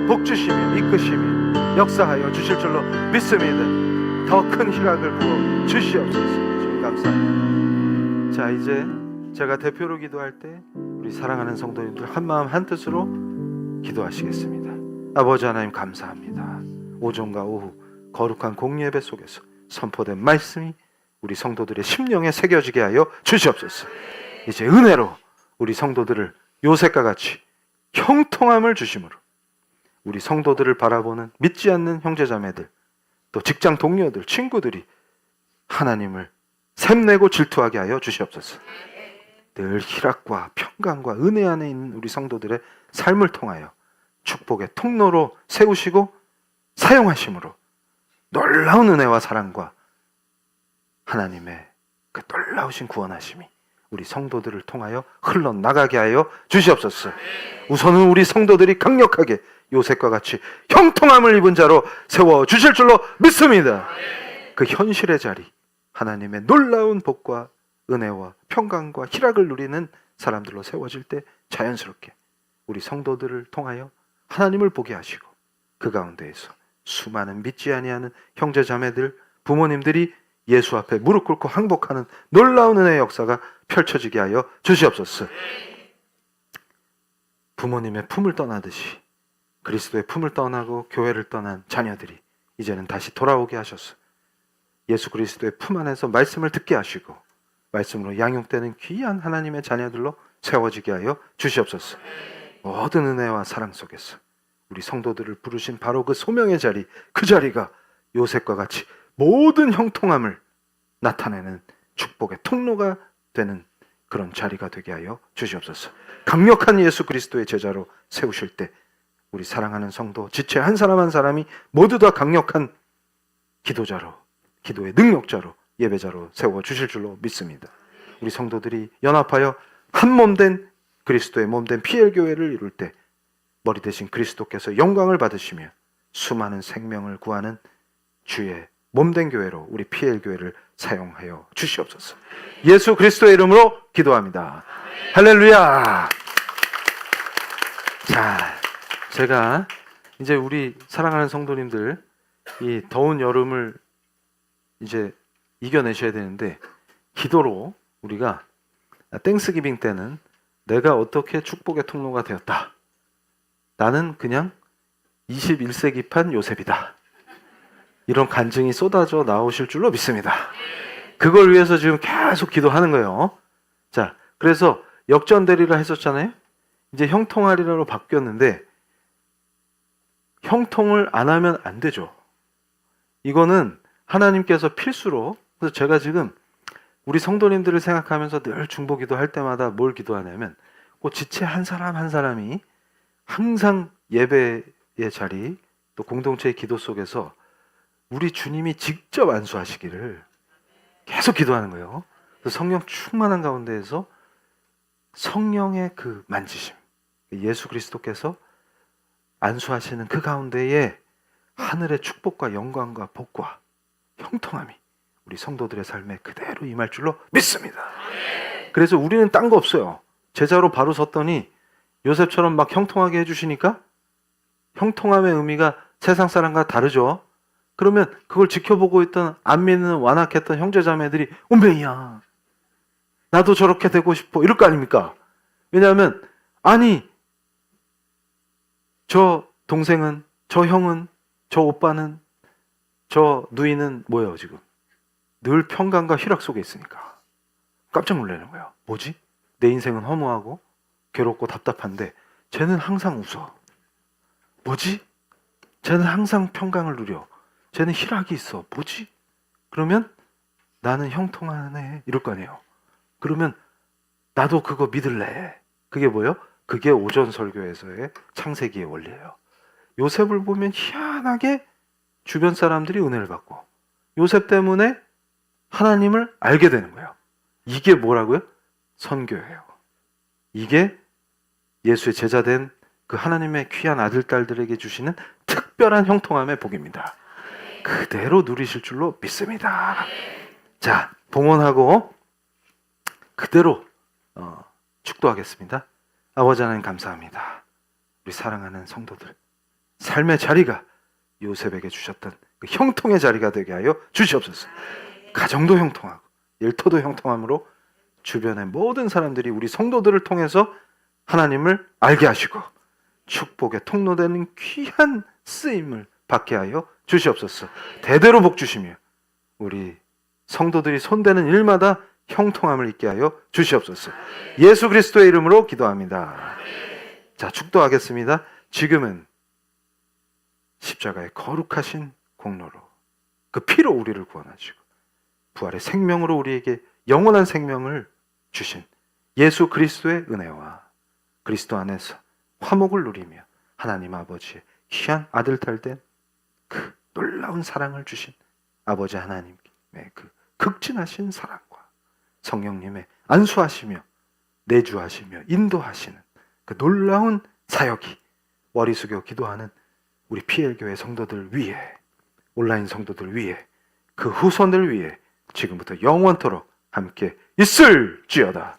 복 주시며 이끄시며 역사하여 주실 줄로 믿습니다. 더 큰 희락을 부어 주시옵소서. 주님 감사합니다. 자, 이제 제가 대표로 기도할 때 우리 사랑하는 성도님들 한마음 한뜻으로 기도하시겠습니다. 아버지 하나님 감사합니다. 오전과 오후 거룩한 공예배 속에서 선포된 말씀이 우리 성도들의 심령에 새겨지게 하여 주시옵소서. 이제 은혜로 우리 성도들을 요셉과 같이 형통함을 주심으로 우리 성도들을 바라보는 믿지 않는 형제자매들, 또 직장 동료들, 친구들이 하나님을 샘내고 질투하게 하여 주시옵소서. 늘 희락과 평강과 은혜 안에 있는 우리 성도들의 삶을 통하여 축복의 통로로 세우시고 사용하심으로 놀라운 은혜와 사랑과 하나님의 그 놀라우신 구원하심이 우리 성도들을 통하여 흘러나가게 하여 주시옵소서. 우선은 우리 성도들이 강력하게 요셉과 같이 형통함을 입은 자로 세워주실 줄로 믿습니다. 그 현실의 자리, 하나님의 놀라운 복과 은혜와 평강과 희락을 누리는 사람들로 세워질 때 자연스럽게 우리 성도들을 통하여 하나님을 보게 하시고 그 가운데에서 수많은 믿지 아니하는 형제자매들, 부모님들이 예수 앞에 무릎 꿇고 항복하는 놀라운 은혜의 역사가 펼쳐지게 하여 주시옵소서. 부모님의 품을 떠나듯이 그리스도의 품을 떠나고 교회를 떠난 자녀들이 이제는 다시 돌아오게 하셔서 예수 그리스도의 품 안에서 말씀을 듣게 하시고 말씀으로 양육되는 귀한 하나님의 자녀들로 세워지게 하여 주시옵소서. 모든 은혜와 사랑 속에서 우리 성도들을 부르신 바로 그 소명의 자리, 그 자리가 요셉과 같이 모든 형통함을 나타내는 축복의 통로가 되는 그런 자리가 되게 하여 주시옵소서. 강력한 예수 그리스도의 제자로 세우실 때 우리 사랑하는 성도 지체 한 사람 한 사람이 모두 다 강력한 기도자로, 기도의 능력자로, 예배자로 세워주실 줄로 믿습니다. 우리 성도들이 연합하여 한 몸된 그리스도의 몸된 PL교회를 이룰 때 머리 대신 그리스도께서 영광을 받으시며 수많은 생명을 구하는 주의 몸된 교회로 우리 PL교회를 사용하여 주시옵소서. 예수 그리스도의 이름으로 기도합니다. 할렐루야. 자, 제가 이제 우리 사랑하는 성도님들 이 더운 여름을 이제 이겨내셔야 되는데 기도로 우리가 땡스기빙 때는 내가 어떻게 축복의 통로가 되었다. 나는 그냥 21세기판 요셉이다. 이런 간증이 쏟아져 나오실 줄로 믿습니다. 그걸 위해서 지금 계속 기도하는 거예요. 자, 그래서 역전되리라 했었잖아요. 이제 형통하리라로 바뀌었는데 형통을 안 하면 안 되죠. 이거는 하나님께서 필수로, 그래서 제가 지금 우리 성도님들을 생각하면서 늘 중보기도 할 때마다 뭘 기도하냐면 그 지체 한 사람 한 사람이 항상 예배의 자리 또 공동체의 기도 속에서 우리 주님이 직접 안수하시기를 계속 기도하는 거예요. 그래서 성령 충만한 가운데에서 성령의 그 만지심, 예수 그리스도께서 안수하시는 그 가운데에 하늘의 축복과 영광과 복과 형통함이 우리 성도들의 삶에 그대로 임할 줄로 믿습니다. 그래서 우리는 딴 거 없어요. 제자로 바로 섰더니 요셉처럼 막 형통하게 해주시니까 형통함의 의미가 세상 사람과 다르죠. 그러면 그걸 지켜보고 있던 안 믿는 완악했던 형제자매들이 운명이야. 나도 저렇게 되고 싶어. 이럴 거 아닙니까? 왜냐하면 아니 저 동생은, 저 형은, 저 오빠는, 저 누이는 뭐예요 지금? 늘 평강과 희락 속에 있으니까 깜짝 놀라는 거예요. 뭐지? 내 인생은 허무하고 괴롭고 답답한데 쟤는 항상 웃어. 뭐지? 쟤는 항상 평강을 누려. 쟤는 희락이 있어. 뭐지? 그러면 나는 형통하네 이럴 거 아니에요. 그러면 나도 그거 믿을래. 그게 뭐예요? 그게 오전 설교에서의 창세기의 원리예요. 요셉을 보면 희한하게 주변 사람들이 은혜를 받고 요셉 때문에 하나님을 알게 되는 거예요. 이게 뭐라고요? 선교예요. 이게 예수의 제자된 그 하나님의 귀한 아들, 딸들에게 주시는 특별한 형통함의 복입니다. 그대로 누리실 줄로 믿습니다. 자, 봉헌하고 그대로 축도하겠습니다. 아버지 하나님 감사합니다. 우리 사랑하는 성도들 삶의 자리가 요셉에게 주셨던 그 형통의 자리가 되게 하여 주시옵소서. 가정도 형통하고 일터도 형통함으로 주변의 모든 사람들이 우리 성도들을 통해서 하나님을 알게 하시고 축복의 통로되는 귀한 쓰임을 받게 하여 주시옵소서. 대대로 복 주시며 우리 성도들이 손대는 일마다 형통함을 있게 하여 주시옵소서. 예수 그리스도의 이름으로 기도합니다. 자, 축도하겠습니다. 지금은 십자가의 거룩하신 공로로 그 피로 우리를 구원하시고 부활의 생명으로 우리에게 영원한 생명을 주신 예수 그리스도의 은혜와 그리스도 안에서 화목을 누리며 하나님 아버지의 귀한 아들 딸된 그 놀라운 사랑을 주신 아버지 하나님의 그 극진하신 사랑과 성령님의 안수하시며 내주하시며 인도하시는 그 놀라운 사역이 머리숙여 기도하는 우리 PL교회 성도들 위해, 온라인 성도들 위해, 그 후손들 위해 지금부터 영원토록 함께 있을지어다.